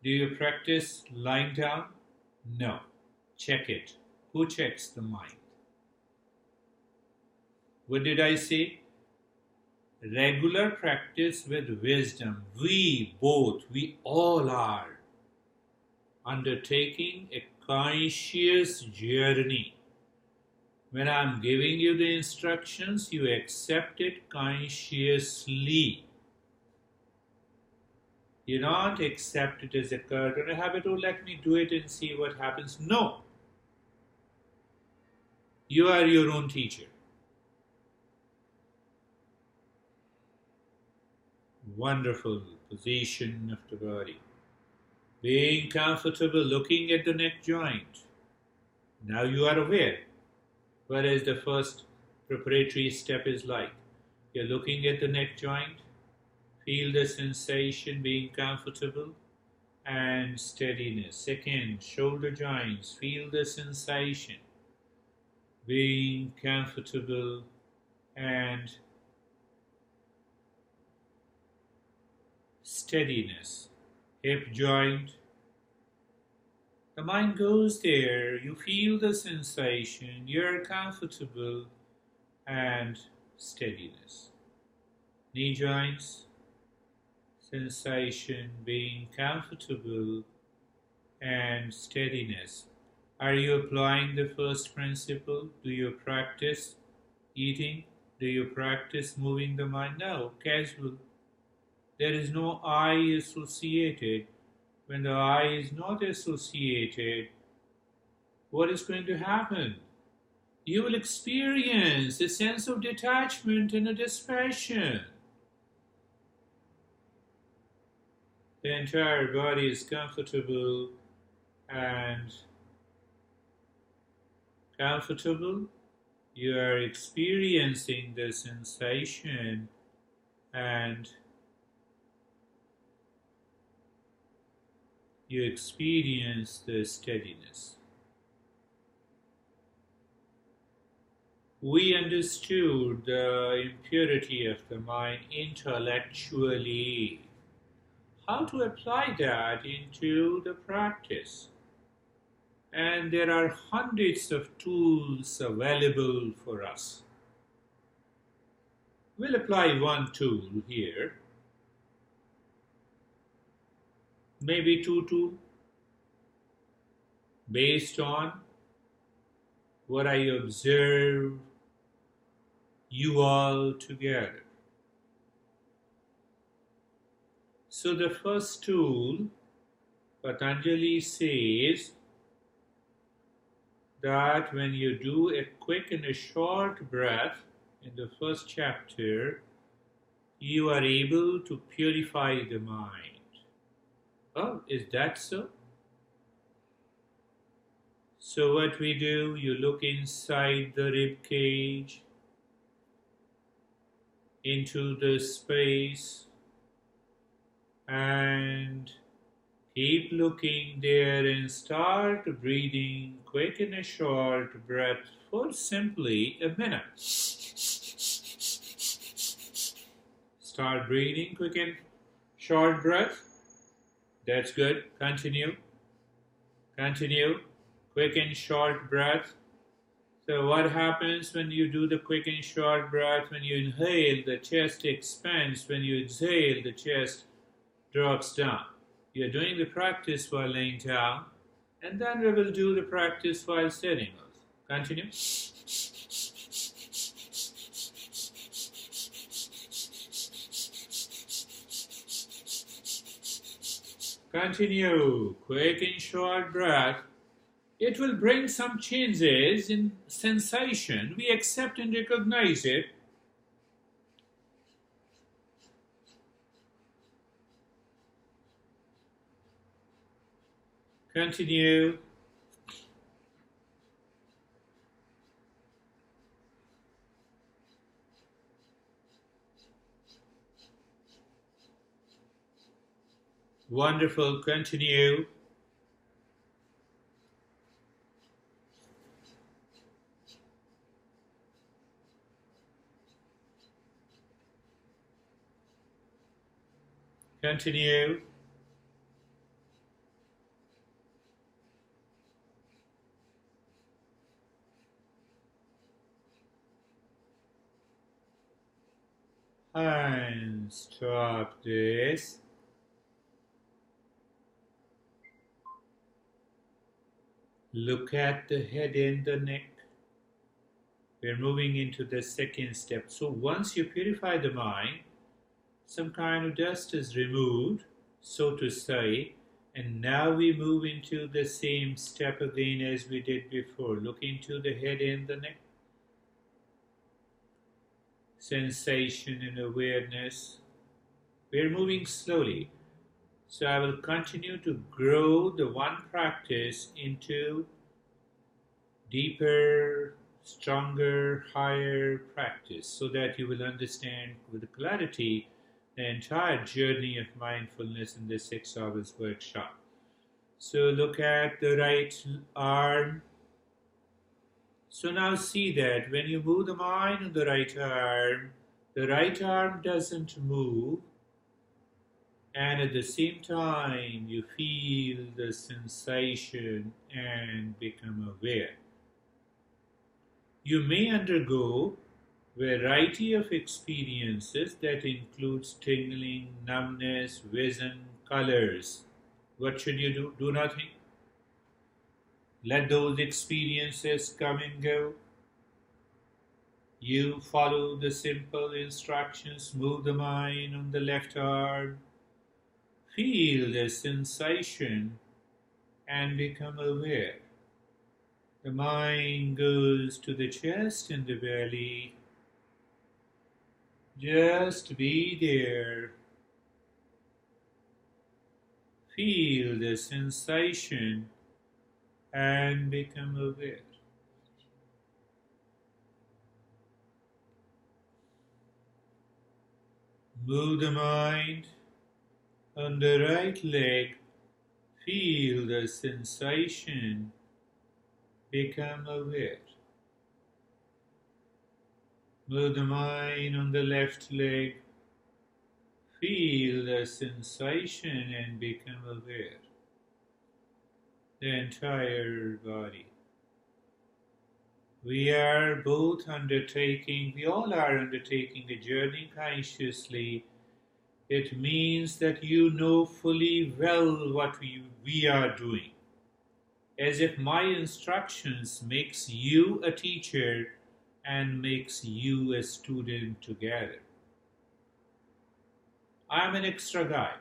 Do you practice lying down? No. Check it. Who checks the mind? What did I say? Regular practice with wisdom. We all are undertaking a conscious journey When I'm giving you the instructions, you accept it consciously. You not accept it as a curtain, a habit, oh, let me do it and see what happens. No. You are your own teacher. Wonderful position of the body. Being comfortable, looking at the neck joint. Now you are aware. Whereas the first preparatory step is like, you're looking at the neck joint, feel the sensation, being comfortable, and steadiness. Second, shoulder joints, feel the sensation, being comfortable, and steadiness. Hip joint, the mind goes there, you feel the sensation, you're comfortable, and steadiness. Knee joints, sensation, being comfortable, and steadiness. Are you applying the first principle? Do you practice eating? Do you practice moving the mind? No, casual. There is no I associated. When the I is not associated, what is going to happen? You will experience a sense of detachment and a dispassion. The entire body is comfortable and comfortable. You are experiencing the sensation and you experience the steadiness. We understood the impurity of the mind intellectually. How to apply that into the practice? And there are hundreds of tools available for us. We'll apply one tool here. Maybe two tools based on what I observe you all together. So the first tool, Patanjali says that when you do a quick and a short breath in the first chapter, you are able to purify the mind. Oh, is that so? So what we do, you look inside the rib cage, into the space, and keep looking there and start breathing quick and a short breath for simply a minute. Start breathing quick and short breath. That's good. Continue. Continue. Quick and short breath. So what happens when you do the quick and short breath? When you inhale, the chest expands. When you exhale, the chest drops down. You're doing the practice while laying down, and then we will do the practice while sitting. Continue. Continue. Quick and short breath. It will bring some changes in sensation. We accept and recognize it. Continue. Wonderful. Continue. Continue. And stop this. Look at the head and the neck. We're moving into the second step. So once you purify the mind, some kind of dust is removed, so to say, and now we move into the same step again as we did before. Look into the head and the neck. Sensation and awareness. We're moving slowly. So I will continue to grow the one practice into deeper, stronger, higher practice so that you will understand with clarity the entire journey of mindfulness in this 6 hours workshop. So look at the right arm. So now see that when you move the mind on the right arm doesn't move, and at the same time you feel the sensation and become aware. You may undergo variety of experiences that includes tingling, numbness, vision, colors. What should you do? Do nothing. Let those experiences come and go. You follow the simple instructions. Move the mind on the left arm. Feel the sensation and become aware. The mind goes to the chest and the belly. Just be there. Feel the sensation and become aware. Move the mind on the right leg. Feel the sensation. Become aware. Move the mind on the left leg. Feel the sensation and become aware. The entire body. We all are undertaking a journey consciously. It means that you know fully well what we are doing. As if my instructions makes you a teacher and makes you a student together. I'm an extra guy.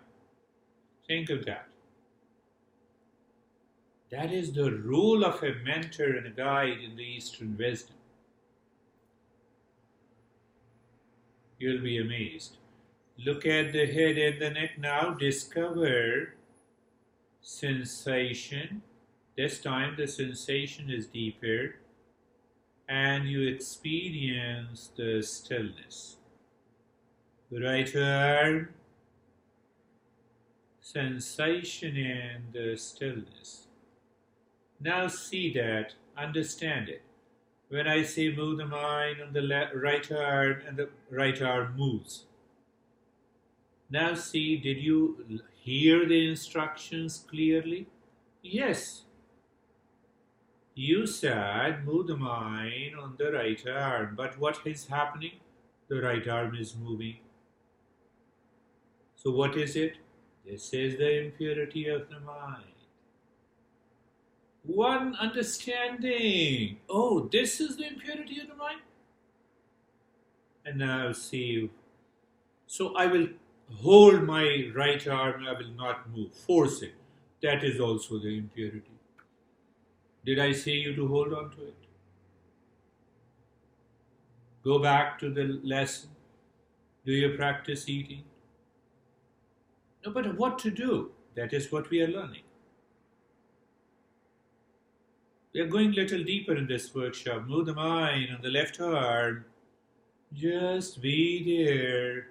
Think of that. That is the role of a mentor and a guide in the Eastern wisdom. You'll be amazed. Look at the head and the neck now. Discover sensation. This time the sensation is deeper and you experience the stillness. Right arm, sensation and the stillness. Now see that, understand it. When I say move the mind on the right arm and the right arm moves. Now see, did you hear the instructions clearly? Yes. You said move the mind on the right arm, but what is happening? The right arm is moving. So what is it? This is the impurity of the mind. One understanding. Oh, this is the impurity of the mind? And now see. So I will hold my right arm, I will not move. Force it. That is also the impurity. Did I say you to hold on to it? Go back to the lesson. Do you practice eating? No, but what to do? That is what we are learning. We are going a little deeper in this workshop. Move the mind on the left arm. Just be there.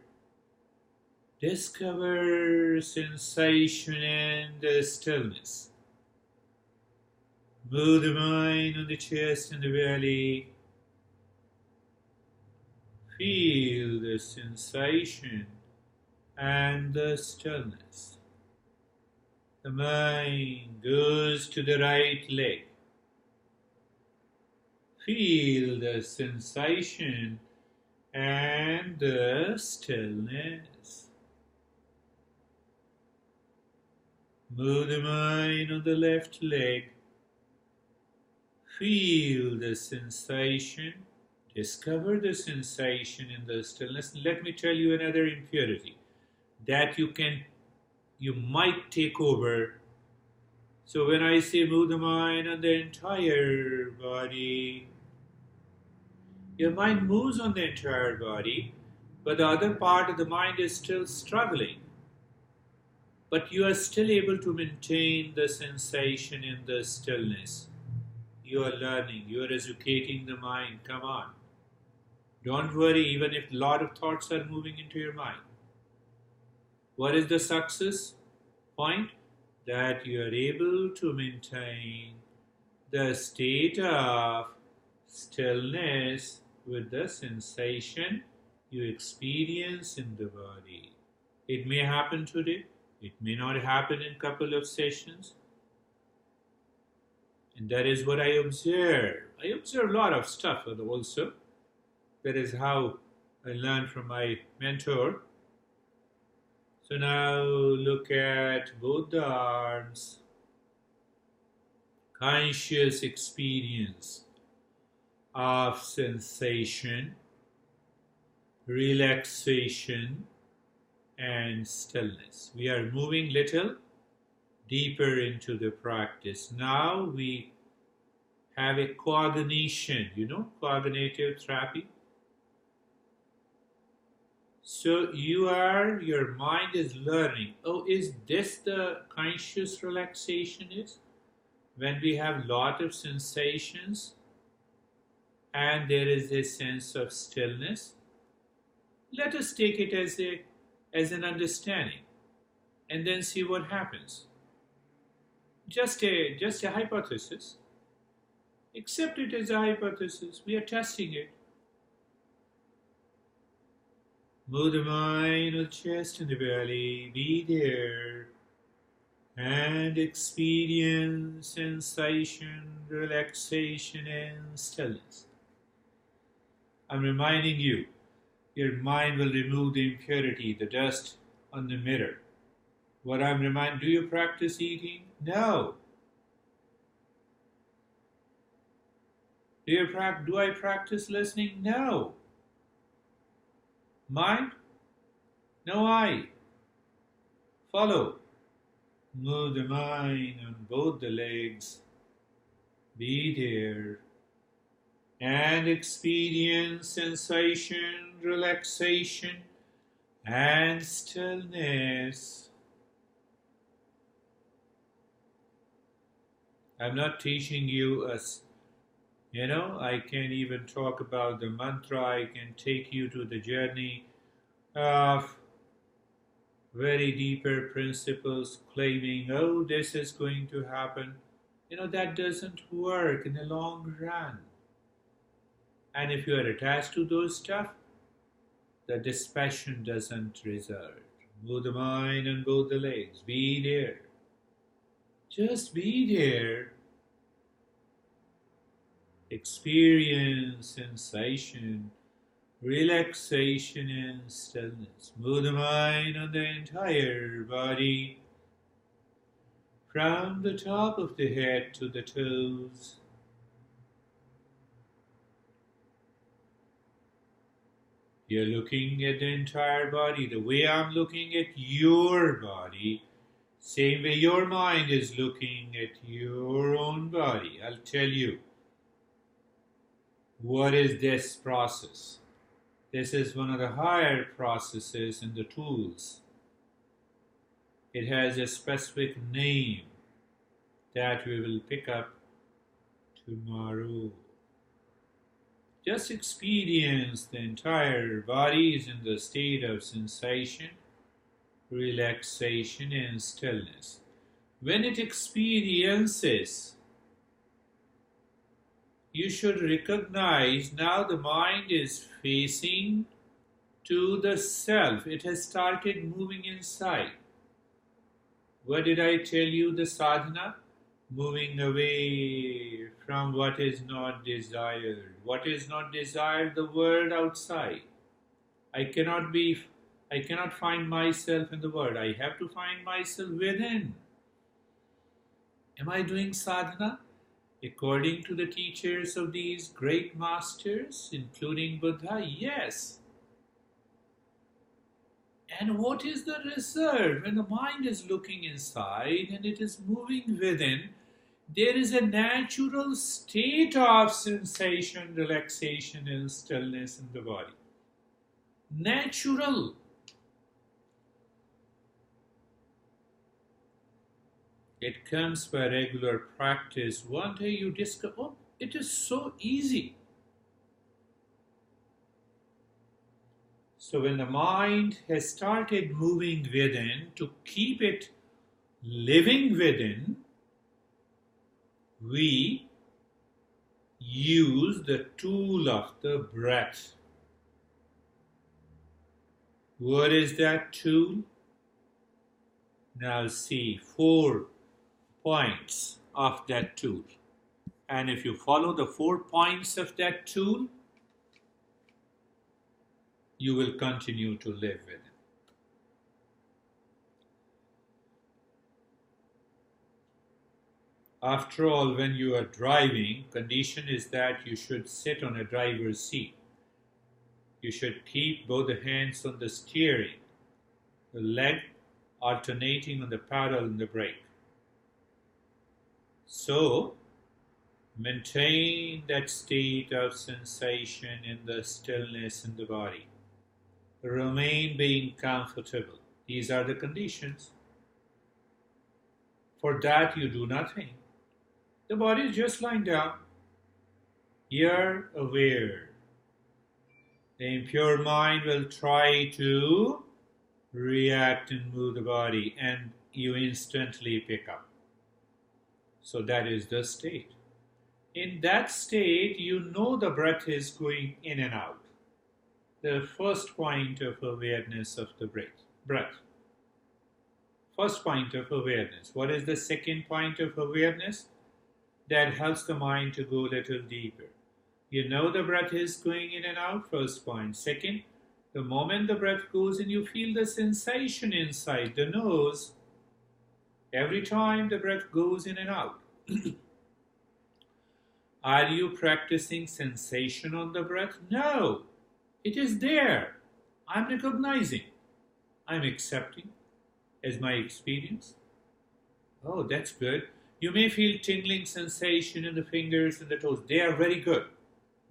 Discover sensation and the stillness. Move the mind on the chest and the belly. Feel the sensation and the stillness. The mind goes to the right leg. Feel the sensation and the stillness. Move the mind on the left leg. Feel the sensation Discover the sensation in the stillness. Let me tell you another impurity that you might take over. So when I say move the mind on the entire body, your mind moves on the entire body, but the other part of the mind is still struggling. But you are still able to maintain the sensation in the stillness. You are learning, you are educating the mind. Come on. Don't worry, even if a lot of thoughts are moving into your mind. What is the success point? That you are able to maintain the state of stillness with the sensation you experience in the body. It may happen today, it may not happen in a couple of sessions. And that is what I observe. I observe a lot of stuff also. That is how I learned from my mentor. So now look at both the arms. Conscious experience of sensation, relaxation, and stillness. We are moving little deeper into the practice. Now we have a coordination, cognitive therapy. So your mind is learning, is this the conscious relaxation is? When we have lot of sensations and there is a sense of stillness, let us take it as an understanding and then see what happens. Just a hypothesis. Accept it as a hypothesis. We are testing it. Move the mind with chest and the belly. Be there. And experience sensation, relaxation, and stillness. I'm reminding you, your mind will remove the impurity, the dust on the mirror. What I'm reminding, do you practice eating? No. Do I practice listening? No. Mind? No eye. Follow. Move the mind on both the legs. Be there. And experience sensation, relaxation, and stillness. I'm not teaching you I can even talk about the mantra. I can take you to the journey of very deeper principles claiming, this is going to happen. That doesn't work in the long run. And if you are attached to those stuff, the dispassion doesn't result. Move the mind on both the legs. Be there. Just be there. Experience sensation, relaxation, and stillness. Move the mind on the entire body, from the top of the head to the toes. You're looking at the entire body the way I'm looking at your body, same way your mind is looking at your own body. I'll tell you. What is this process? This is one of the higher processes in the tools. It has a specific name that we will pick up tomorrow. Just experience the entire body is in the state of sensation, relaxation, and stillness. When it experiences, you should recognize now the mind is facing to the self. It has started moving inside. What did I tell you the sadhana? Moving away from what is not desired. What is not desired? The world outside. I cannot find myself in the world. I have to find myself within. Am I doing sadhana? According to the teachers of these great masters, including Buddha, yes. And what is the result? When the mind is looking inside and it is moving within, there is a natural state of sensation, relaxation, and stillness in the body. Natural. It comes by regular practice. One day you discover, oh, it is so easy. So when the mind has started moving within, to keep it living within, we use the tool of the breath. What is that tool? Now see 4 points of that tool. And if you follow the 4 points of that tool, you will continue to live with it. After all, when you are driving, condition is that you should sit on a driver's seat. You should keep both the hands on the steering, the leg alternating on the pedal and the brake. So, maintain that state of sensation in the stillness in the body. Remain being comfortable. These are the conditions. For that you do nothing. The body is just lying down. You're aware. The impure mind will try to react and move the body, and you instantly pick up. So that is the state. In that state, you know the breath is going in and out. The first point of awareness of the breath. First point of awareness. What is the second point of awareness? That helps the mind to go a little deeper. You know the breath is going in and out, first point. Second, the moment the breath goes in, you feel the sensation inside the nose every time the breath goes in and out. Are you practicing sensation on the breath? No, it is there. I'm recognizing. I'm accepting as my experience. Oh, that's good. You may feel tingling sensation in the fingers and the toes. They are very good.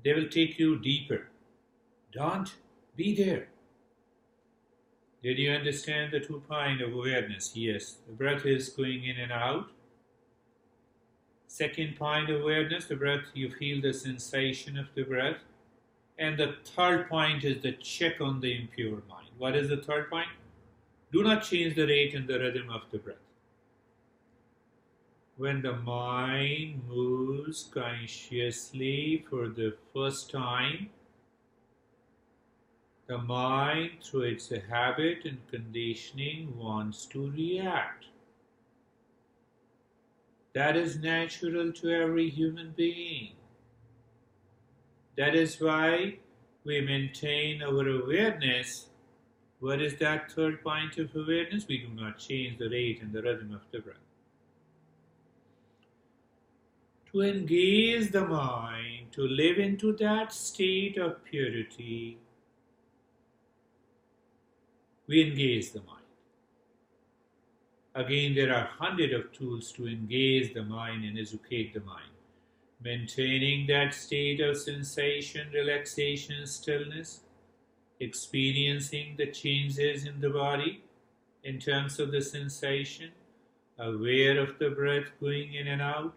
They will take you deeper. Don't be there. Did you understand the 2 points of awareness? Yes, the breath is going in and out. Second point of awareness, the breath, you feel the sensation of the breath. And the third point is the check on the impure mind. What is the third point? Do not change the rate and the rhythm of the breath. When the mind moves consciously for the first time, the mind, through its habit and conditioning, wants to react. That is natural to every human being. That is why we maintain our awareness. What is that third point of awareness? We do not change the rate and the rhythm of the breath. To engage the mind, to live into that state of purity, we engage the mind. Again, there are hundreds of tools to engage the mind and educate the mind. Maintaining that state of sensation, relaxation, stillness, experiencing the changes in the body in terms of the sensation, aware of the breath going in and out,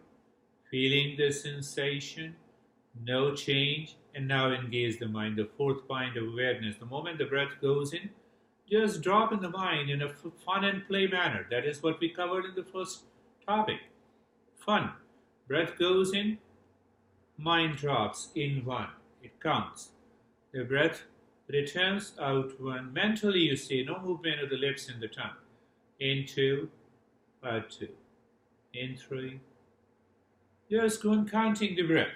feeling the sensation, no change, and now engage the mind. The fourth point of awareness. The moment the breath goes in, just drop in the mind in a fun and play manner. That is what we covered in the first topic. Fun. Breath goes in, mind drops in 1. It counts. The breath returns out 1. Mentally you say, no movement of the lips and the tongue. In 2, out 2. In 3. Just go on counting the breath.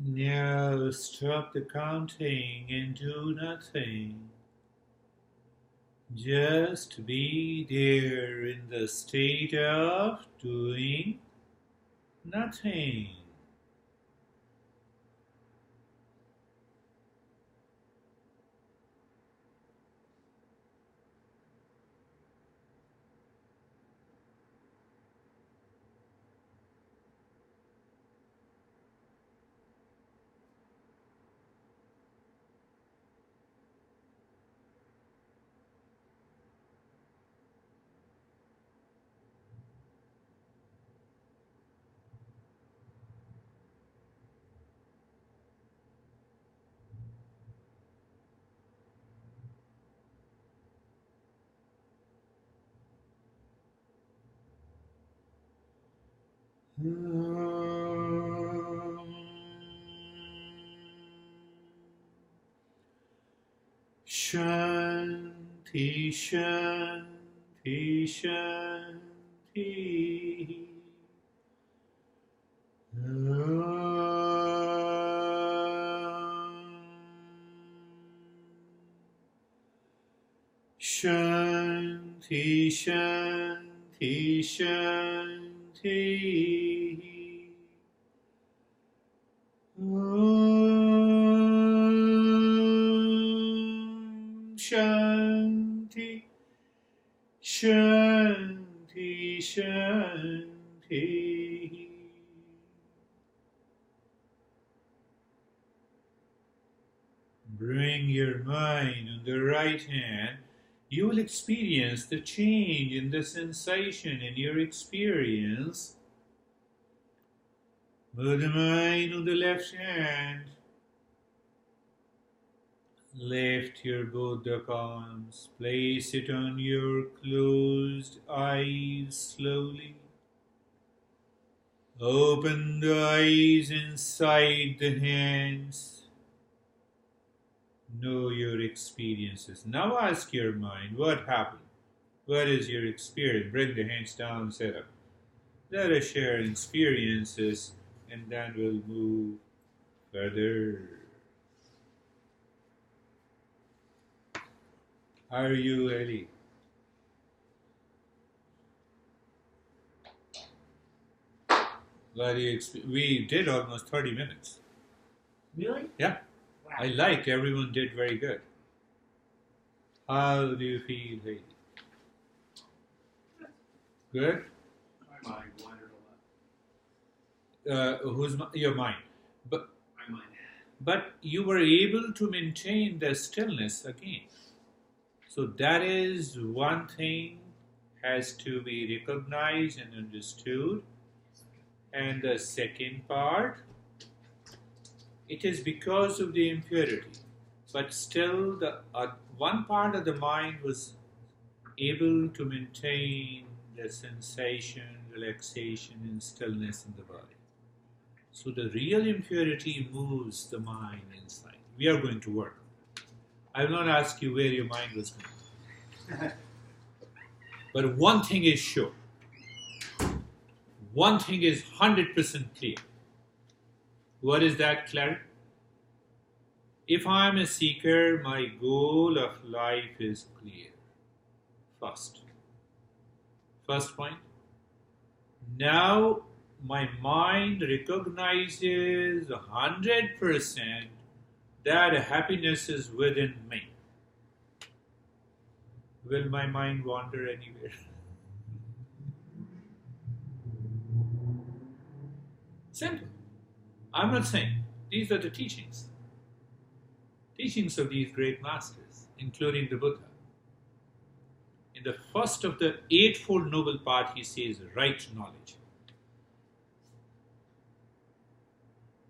Now stop the counting and do nothing. Just be there in the state of doing nothing. Shanti, Shanti, Shanti. Shanti, Shanti, Shanti. Shanti, Shanti, Shanti. Bring your mind on the right hand. You will experience the change in the sensation in your experience. Move the mind on the left hand. Lift your both the palms. Place it on your closed eyes slowly. Open the eyes inside the hands. Know your experiences. Now ask your mind, what happened? What is your experience? Bring the hands down, set up. Let us share experiences and then we'll move further. How are you, Ellie? We did almost 30 minutes. Really? Yeah. Wow. I like everyone did very good. How do you feel, Heidi? Good? My mind wandered a lot. Your mind? My mind. But you were able to maintain the stillness again. So that is one thing has to be recognized and understood. And the second part, it is because of the impurity. But still, the one part of the mind was able to maintain the sensation, relaxation, and stillness in the body. So the real impurity moves the mind inside. We are going to work. I will not ask you where your mind was going. But one thing is sure. One thing is 100% clear. What is that, Claire? If I am a seeker, my goal of life is clear. First point. Now my mind recognizes 100% that happiness is within me. Will my mind wander anywhere? Simple. I'm not saying. These are the teachings. Teachings of these great masters, including the Buddha. In the first of the Eightfold Noble Path, he says right knowledge.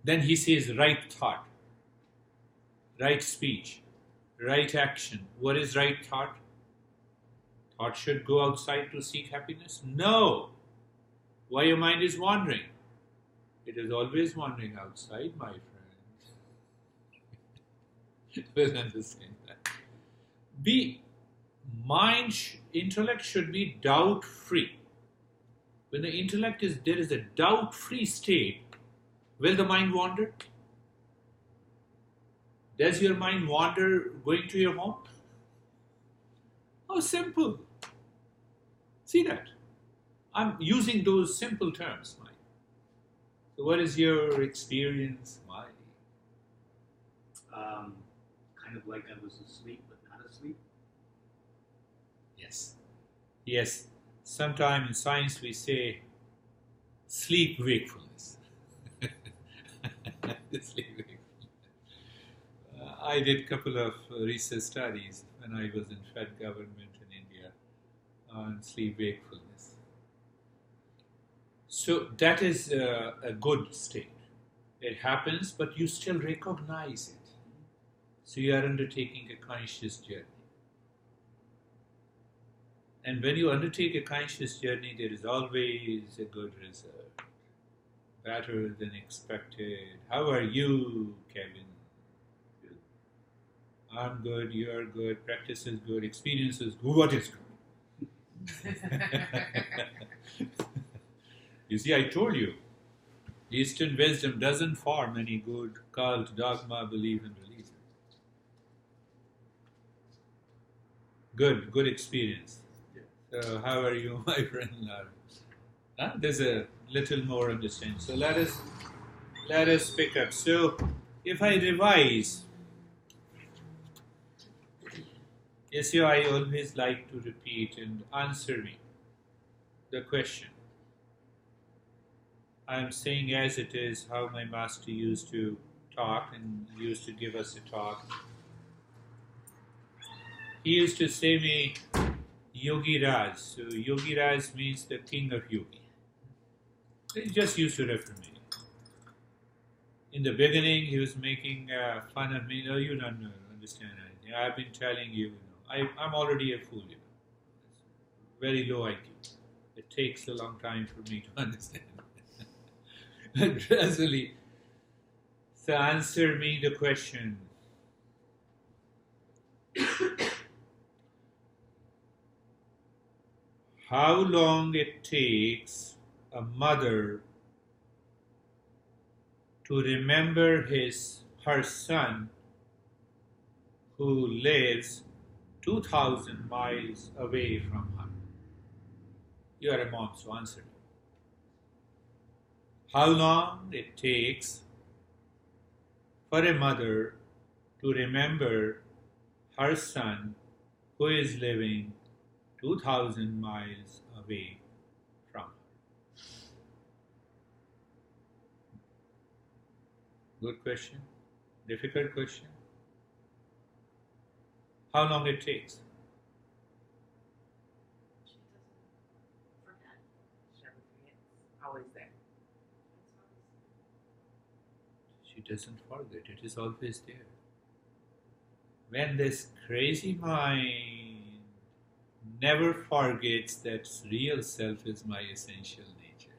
Then he says right thought, right speech, right action. What is right thought? Thought should go outside to seek happiness? No. Why your mind is wandering? It is always wandering outside, my friend. We'll understand that. Intellect should be doubt-free. When the intellect is, there is a doubt-free state, will the mind wander? Does your mind wander going to your home? How simple. See that? I'm using those simple terms, mind. So what is your experience, mind? Kind of like I was asleep, but not asleep. Yes. Yes. Sometime in science we say sleep wakefulness. Sleep wakefulness. I did a couple of research studies when I was in Fed government in India on sleep wakefulness. So that is a good state. It happens, but you still recognize it. So you are undertaking a conscious journey. And when you undertake a conscious journey, there is always a good result. Better than expected. How are you, Kevin? Good. I'm good, you're good, practice is good, experience is good. What is good? You see, I told you, Eastern wisdom doesn't form any good cult, dogma, belief, and religion. Good experience. Yeah. So, how are you, my friend? There's a little more understanding. So let us pick up. So, if I revise, yes, you. I always like to repeat and answer me the question. I am saying as it is how my master used to talk and used to give us a talk. He used to say me, Yogi Raj. So Yogi Raj means the king of yogi. He just used to refer me. In the beginning, he was making fun of me. No, you don't understand anything. I've been telling you, I'm already a fool. It's very low IQ. It takes a long time for me to understand. But gradually, so answer me the question. How long it takes a mother to remember her son who lives 2,000 miles away from her? You are a mom, so answer me. How long it takes for a mother to remember her son who is living 2,000 miles away from her? Good question. Difficult question. How long it takes? She doesn't forget. She never forgets. Always there. She doesn't forget. It is always there. When this crazy mind never forgets that real self is my essential nature,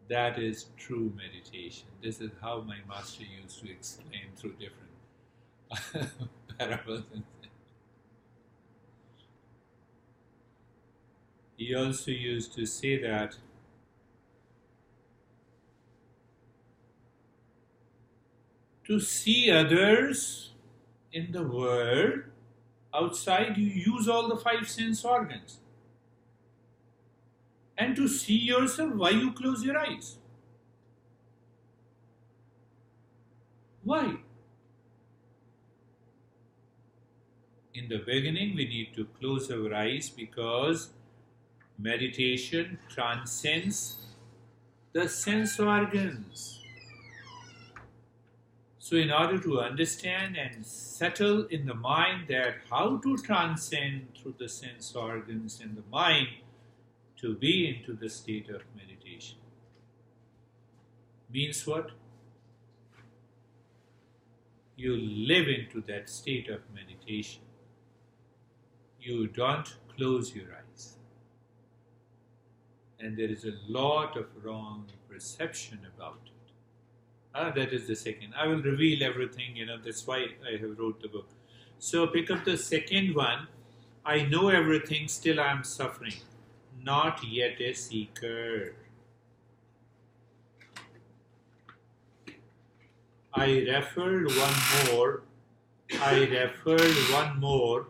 that is true meditation. This is how my master used to explain through different parables. He also used to say that to see others in the world outside, you use all the five sense organs. And to see yourself, why you close your eyes? Why? In the beginning, we need to close our eyes because meditation transcends the sense organs. So in order to understand and settle in the mind that how to transcend through the sense organs and the mind to be into the state of meditation. Means what? You live into that state of meditation. You don't close your eyes. And there is a lot of wrong perception about it. That is the second. I will reveal everything, that's why I have wrote the book. So pick up the second one. I know everything, still I am suffering. Not yet a seeker. I referred one more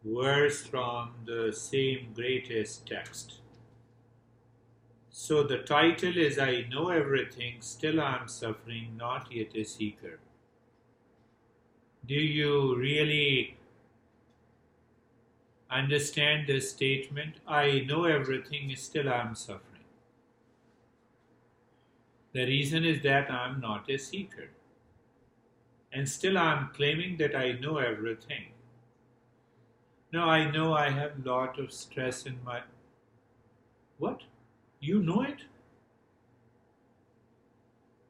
verse from the same greatest text. So the title is I know everything, still I am suffering, not yet a seeker. Do you really understand this statement? I know everything, still I am suffering. The reason is that I am not a seeker. And still I am claiming that I know everything. No, I know I have a lot of stress in my... What? You know it?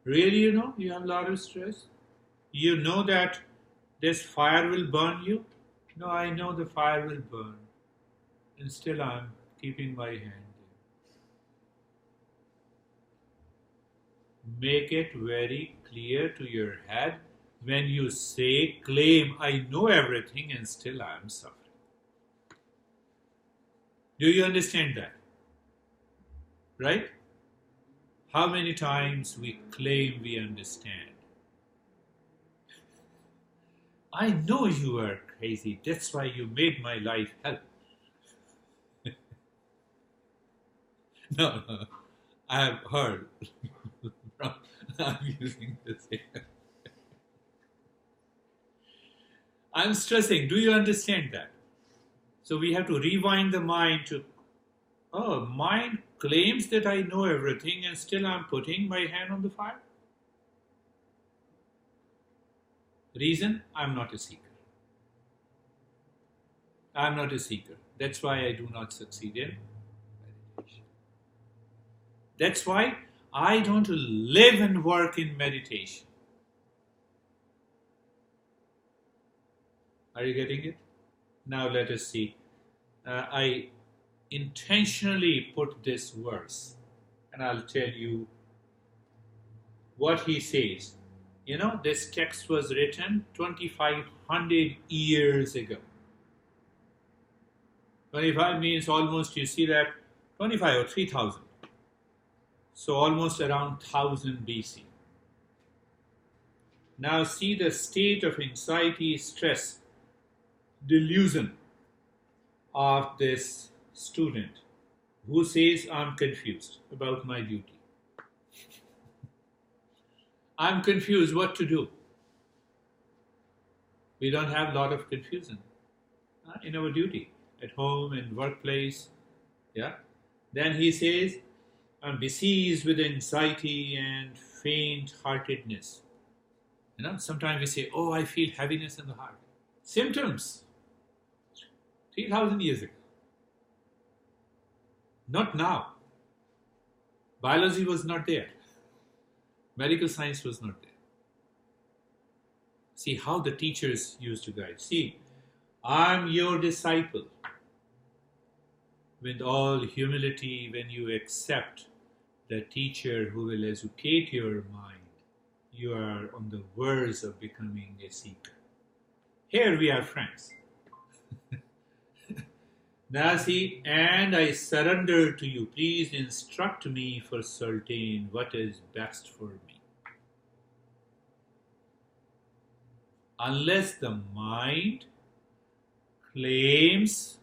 Really you know you have a lot of stress? You know that this fire will burn you? No, I know the fire will burn. And still I am keeping my hand there. Make it very clear to your head when you say, claim, I know everything and still I am suffering. Do you understand that? Right? How many times we claim we understand? I know you are crazy. That's why you made my life hell. No, I have heard. I'm using the same. I'm stressing. Do you understand that? So we have to rewind the mind to, oh, mind claims that I know everything and still I'm putting my hand on the fire. Reason, I'm not a seeker. I'm not a seeker. That's why I do not succeed in meditation. That's why I don't live and work in meditation. Are you getting it? Now let us see. I intentionally put this verse, and I'll tell you what he says. You know, this text was written 2,500 years ago. 25 means almost, you see that, 25 or 3,000. So almost around 1000 BC. Now see the state of anxiety, stress, delusion of this student who says, I'm confused about my duty. I'm confused what to do. We don't have a lot of confusion in our duty, at home and workplace. Yeah. Then he says, I'm besieged with anxiety and faint-heartedness. You know, sometimes we say, oh, I feel heaviness in the heart. Symptoms. 3,000 years ago. Not now. Biology was not there. Medical science was not there. See how the teachers used to guide. See, I'm your disciple. With all humility, when you accept the teacher who will educate your mind, you are on the verge of becoming a seeker. Here we are friends. Now see, and I surrender to you. Please instruct me for certain what is best for me. Unless the mind claims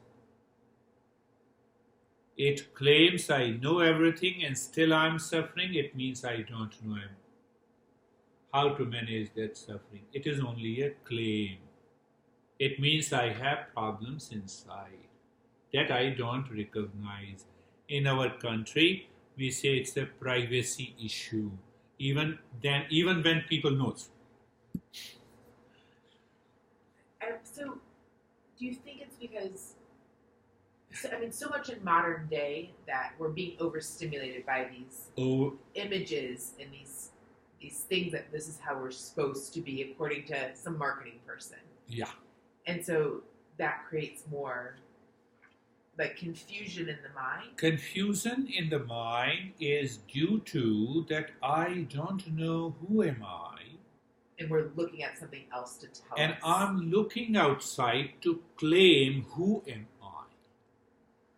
I know everything and still I'm suffering, it means I don't know how to manage that suffering. It is only a claim. It means I have problems inside that I don't recognize. In our country, we say it's a privacy issue. Even when people knows. So, do you think it's because, so much in modern day that we're being overstimulated by these images and these things that this is how we're supposed to be according to some marketing person. Yeah. And so that creates more like confusion in the mind. Confusion in the mind is due to that I don't know who am I. And we're looking at something else to tell us. And I'm looking outside to claim who am I.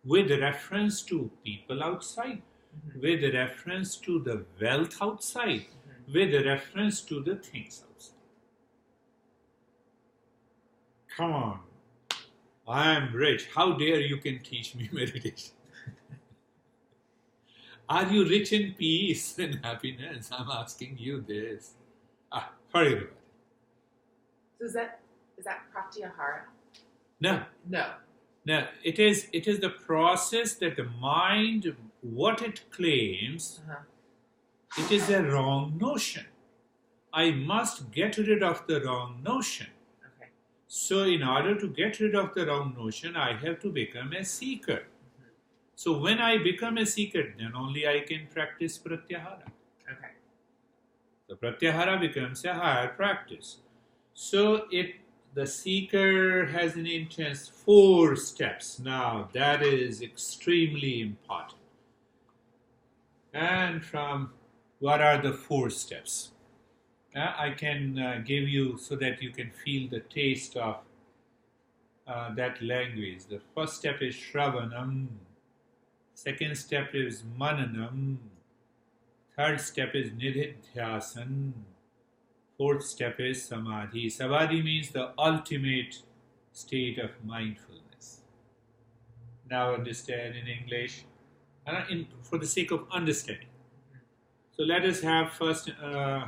With reference to people outside. Mm-hmm. With reference to the wealth outside. Mm-hmm. with reference to the things outside. Come on, I am rich. How dare you can teach me meditation? Are you rich in peace and happiness? I'm asking you this. Forget about it. So is that pratyahara? No, No. no. It is the process that the mind, what it claims, it is a wrong notion. I must get rid of the wrong notion. Okay. So in order to get rid of the wrong notion, I have to become a seeker. So when I become a seeker, then only I can practice pratyahara. Okay. So pratyahara becomes a higher practice. So the seeker has an intense 4 steps. Now that is extremely important. And from what are the 4 steps? I can give you so that you can feel the taste of that language. The first step is Shravanam. Second step is Mananam. Third step is Nididhyasan. Fourth step is Samadhi. Samadhi means the ultimate state of mindfulness. Now understand in English, for the sake of understanding. So let us have first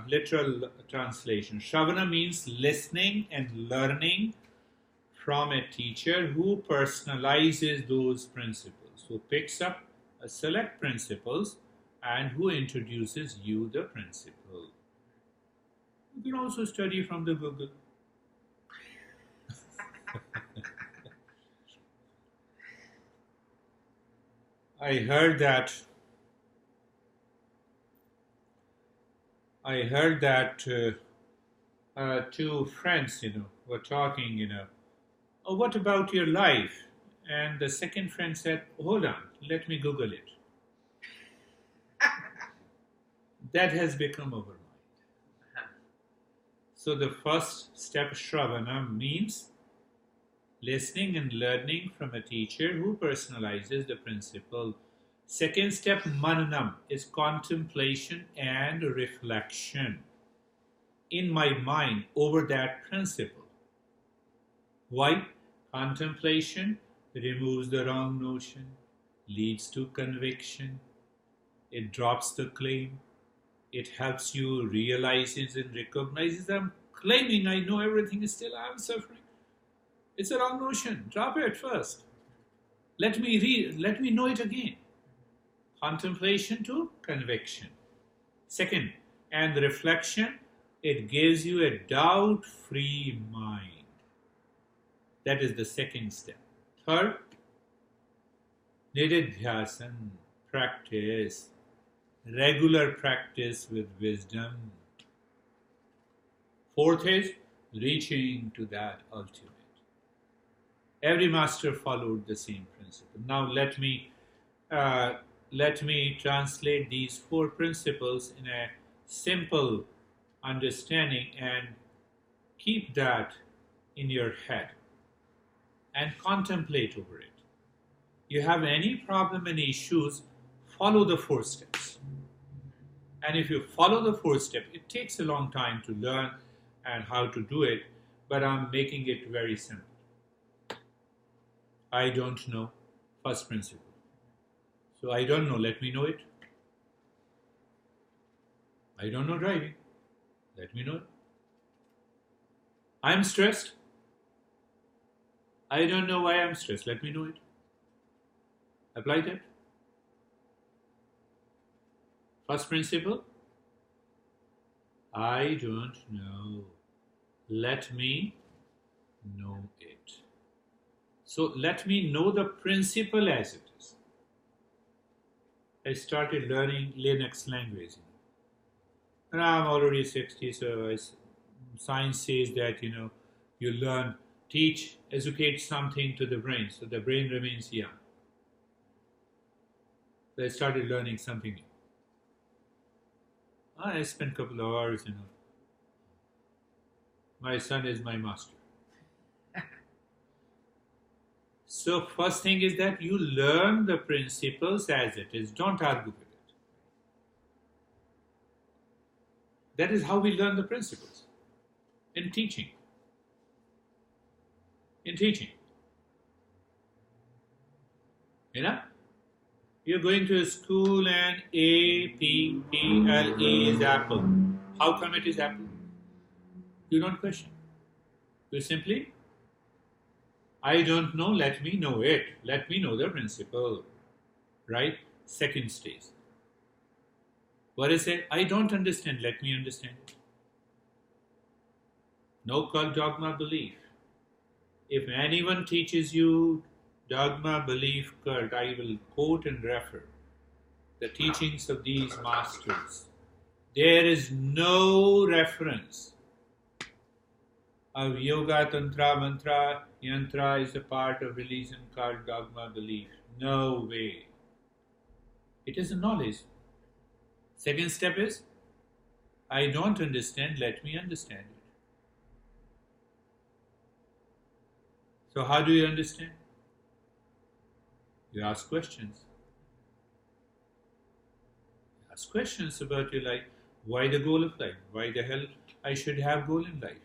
literal translation. Shravana means listening and learning from a teacher who personalizes those principles, who picks up select principles and who introduces you the principle. You can also study from the Google. I heard that 2 friends, were talking, oh, what about your life? And the second friend said, hold on, let me Google it. That has become our mind. So the first step, Shravana, means listening and learning from a teacher who personalizes the principle. Second step, Mananam, is contemplation and reflection in my mind over that principle. Why? Contemplation removes the wrong notion, leads to conviction, it drops the claim, it helps you realize and recognizes I'm claiming I know everything, still I'm suffering. It's a wrong notion. Drop it first. Let me know it again. Contemplation to conviction. Second, and reflection, it gives you a doubt-free mind. That is the second step. Third, nididhyasan, practice, regular practice with wisdom. Fourth is reaching to that ultimate. Every master followed the same principle. Now let me translate these 4 principles in a simple understanding and keep that in your head and contemplate over it. You have any problem and issues, follow the 4 steps. And if you follow the 4 steps, it takes a long time to learn and how to do it, but I'm making it very simple. I don't know first principle. So I don't know, let me know it. I don't know driving. Let me know it. I'm stressed. I don't know why I'm stressed. Let me know it. Apply that. First principle. I don't know. Let me know it. So let me know the principle as it is. I started learning Linux language. And I'm already 60, so science says that, you learn, teach, educate something to the brain, so the brain remains young. So I started learning something new. I spent a couple of hours, My son is my master. So first thing is that you learn the principles as it is. Don't argue with it. That is how we learn the principles. In teaching. In teaching. You know? You're going to a school and A-P-P-L-E is apple. How come it is apple? You don't question. You simply, I don't know, let me know it. Let me know the principle. Right? Second stage. What is it? I don't understand, let me understand it. No cult, dogma, belief. If anyone teaches you dogma, belief, cult, I will quote and refer the teachings of these masters. There is no reference of yoga, tantra, mantra, yantra is a part of religion, cult, dogma, belief. No way. It is a knowledge. Second step is, I don't understand, let me understand it. So how do you understand? You ask questions. You ask questions about your life. Why the goal of life? Why the hell I should have goal in life?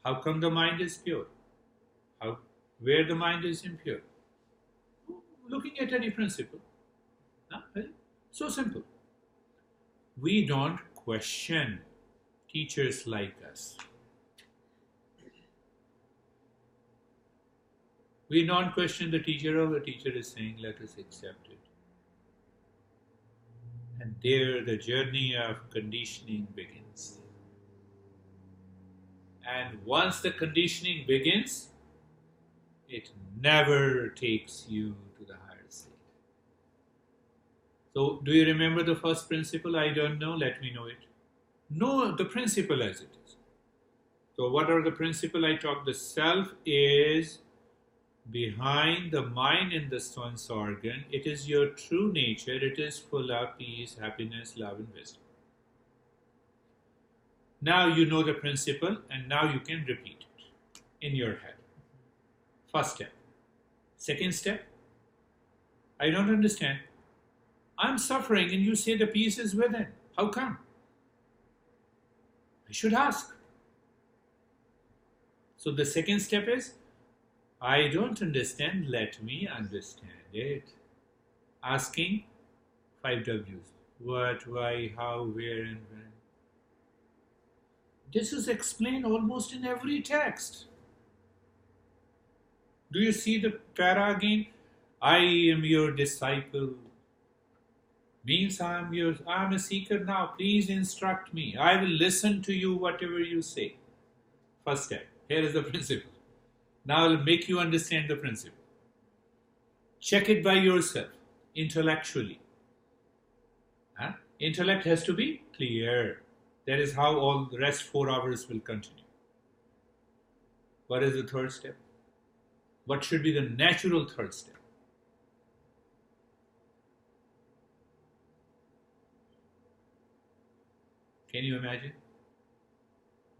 How come the mind is pure? Where the mind is impure? Looking at any principle. So simple. We don't question teachers like us. We don't question the teacher, or the teacher is saying, let us accept it. And there the journey of conditioning begins. And once the conditioning begins, it never takes you to the higher state. So, do you remember the first principle? I don't know, let me know it. Know the principle as it is. So, what are the principles I talk? The self is behind the mind and the sense organ. It is your true nature. It is full of peace, happiness, love, and wisdom. Now you know the principle, and now you can repeat it in your head. First step. Second step, I don't understand. I'm suffering and you say the peace is within. How come? I should ask. So the second step is, I don't understand, let me understand it. Asking 5 W's. What, why, how, where, and when. This is explained almost in every text. Do you see the para again? I am your disciple. Means I'm a seeker now. Please instruct me. I will listen to you whatever you say. First step. Here is the principle. Now I will make you understand the principle. Check it by yourself, intellectually. Intellect has to be clear. That is how all the rest 4 hours will continue. What is the third step? What should be the natural third step? Can you imagine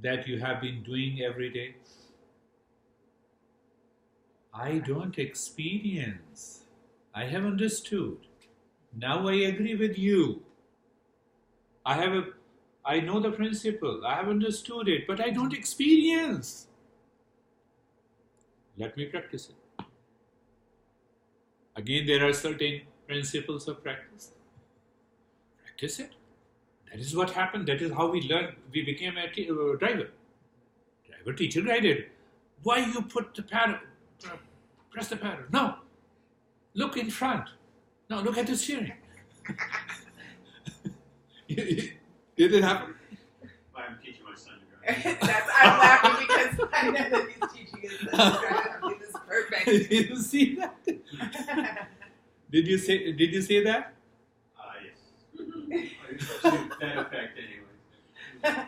that you have been doing every day? I don't experience. I have understood. Now I agree with you. I know the principle. I have understood it, but I don't experience. Let me practice it. Again, there are certain principles of practice. Practice it. That is what happened. That is how we learned. We became a driver. Driver, teacher, guided. Why you put the paddle? Press the paddle. No. Look in front. No, look at the steering. Did it happen? I'm teaching my son to drive. I'm laughing because I know that he's teaching his son to drive. This is perfect. Did you see that? Did you say that? Yes. That effect anyway.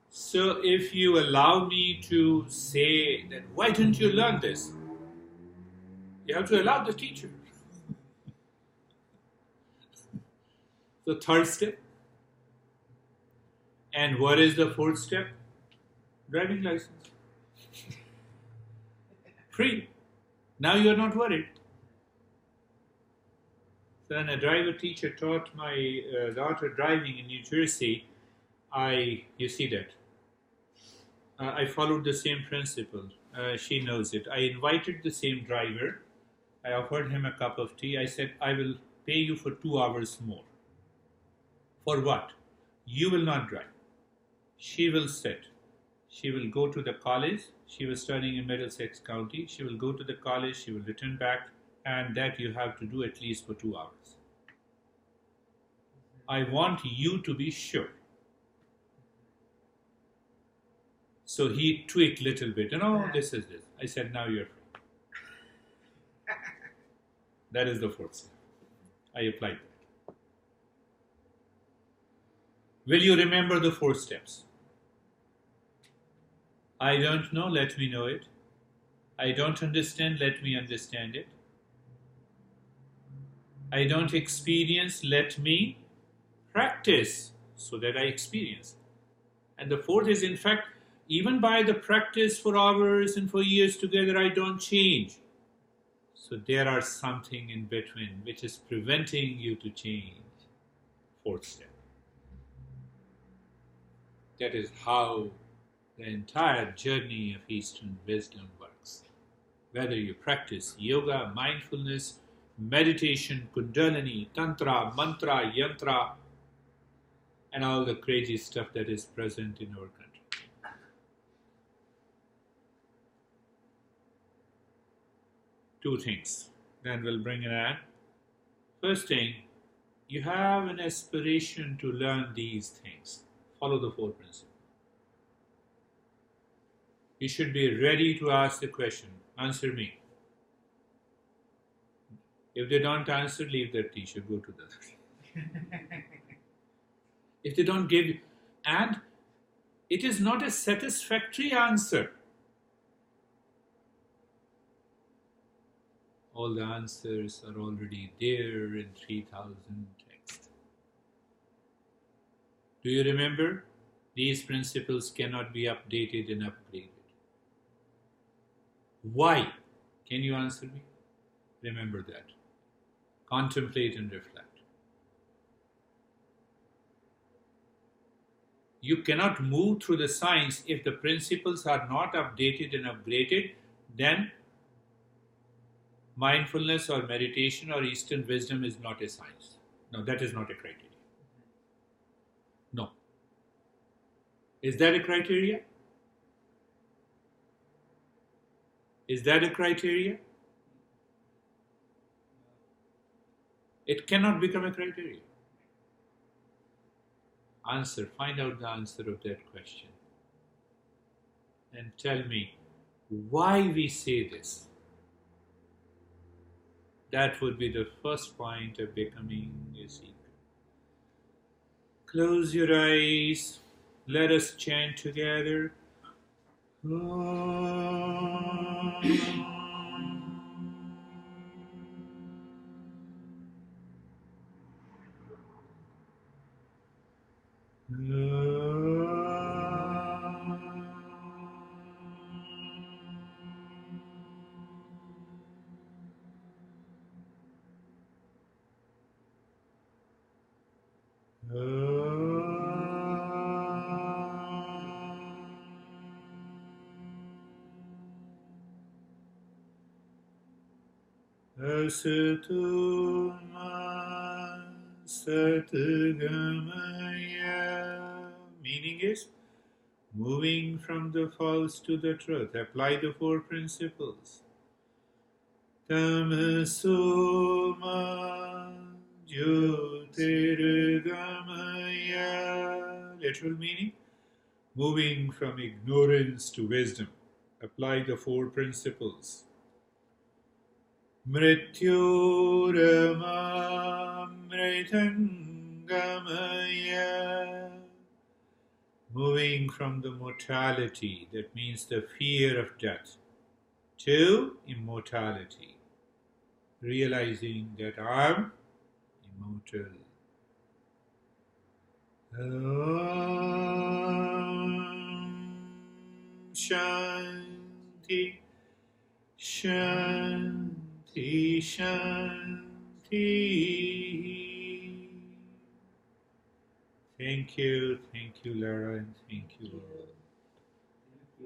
So if you allow me to say that, why didn't you learn this? You have to allow the teacher. The third step. And what is the fourth step? Driving license. Free. Now you are not worried. When a driver teacher taught my daughter driving in New Jersey, you see that. I followed the same principle. She knows it. I invited the same driver. I offered him a cup of tea. I said, I will pay you for 2 hours more. For what? You will not drive. She will sit. She will go to the college. She was studying in Middlesex County. She will go to the college. She will return back. And that you have to do at least for 2 hours. I want you to be sure. So he tweaked a little bit. This is this. I said, now you're free. That is the fourth step. I applied that. Will you remember the 4 steps? I don't know, let me know it. I don't understand, let me understand it. I don't experience, let me practice so that I experience. And the 4th is, in fact, even by the practice for hours and for years together, I don't change. So there are something in between which is preventing you to change. 4th step. That is how the entire journey of Eastern wisdom works. Whether you practice yoga, mindfulness, meditation, kundalini, tantra, mantra, yantra, and all the crazy stuff that is present in our country. Two things, then we'll bring an end. First thing, you have an aspiration to learn these things. Follow the 4 principles. You should be ready to ask the question, answer me. If they don't answer, leave that teacher, go to the other. If they don't give you, and it is not a satisfactory answer. All the answers are already there in 3,000 texts. Do you remember? These principles cannot be updated and upgraded. Why? Can you answer me? Remember that. Contemplate and reflect. You cannot move through the science if the principles are not updated and upgraded. Then mindfulness or meditation or Eastern wisdom is not a science. No, that is not a criteria. No. Is that a criteria? Is that a criteria? It cannot become a criteria. Answer, find out the answer of that question. And tell me why we say this. That would be the first point of becoming a seeker. Close your eyes. Let us chant together. Asatoma Satgamaya. Meaning is moving from the false to the truth. Apply the 4 principles. Tamasoma Jyotirgamaya. Literal meaning, moving from ignorance to wisdom. Apply the 4 principles. Mrityoramamritangamaya. Moving from the mortality, that means the fear of death, to immortality. Realizing that I'm immortal. Shanti, Shanti, Shanti. Thank you, Lara, and thank you all.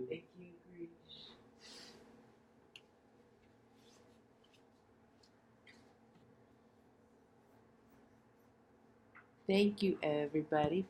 Thank you, Girish. Thank you, everybody,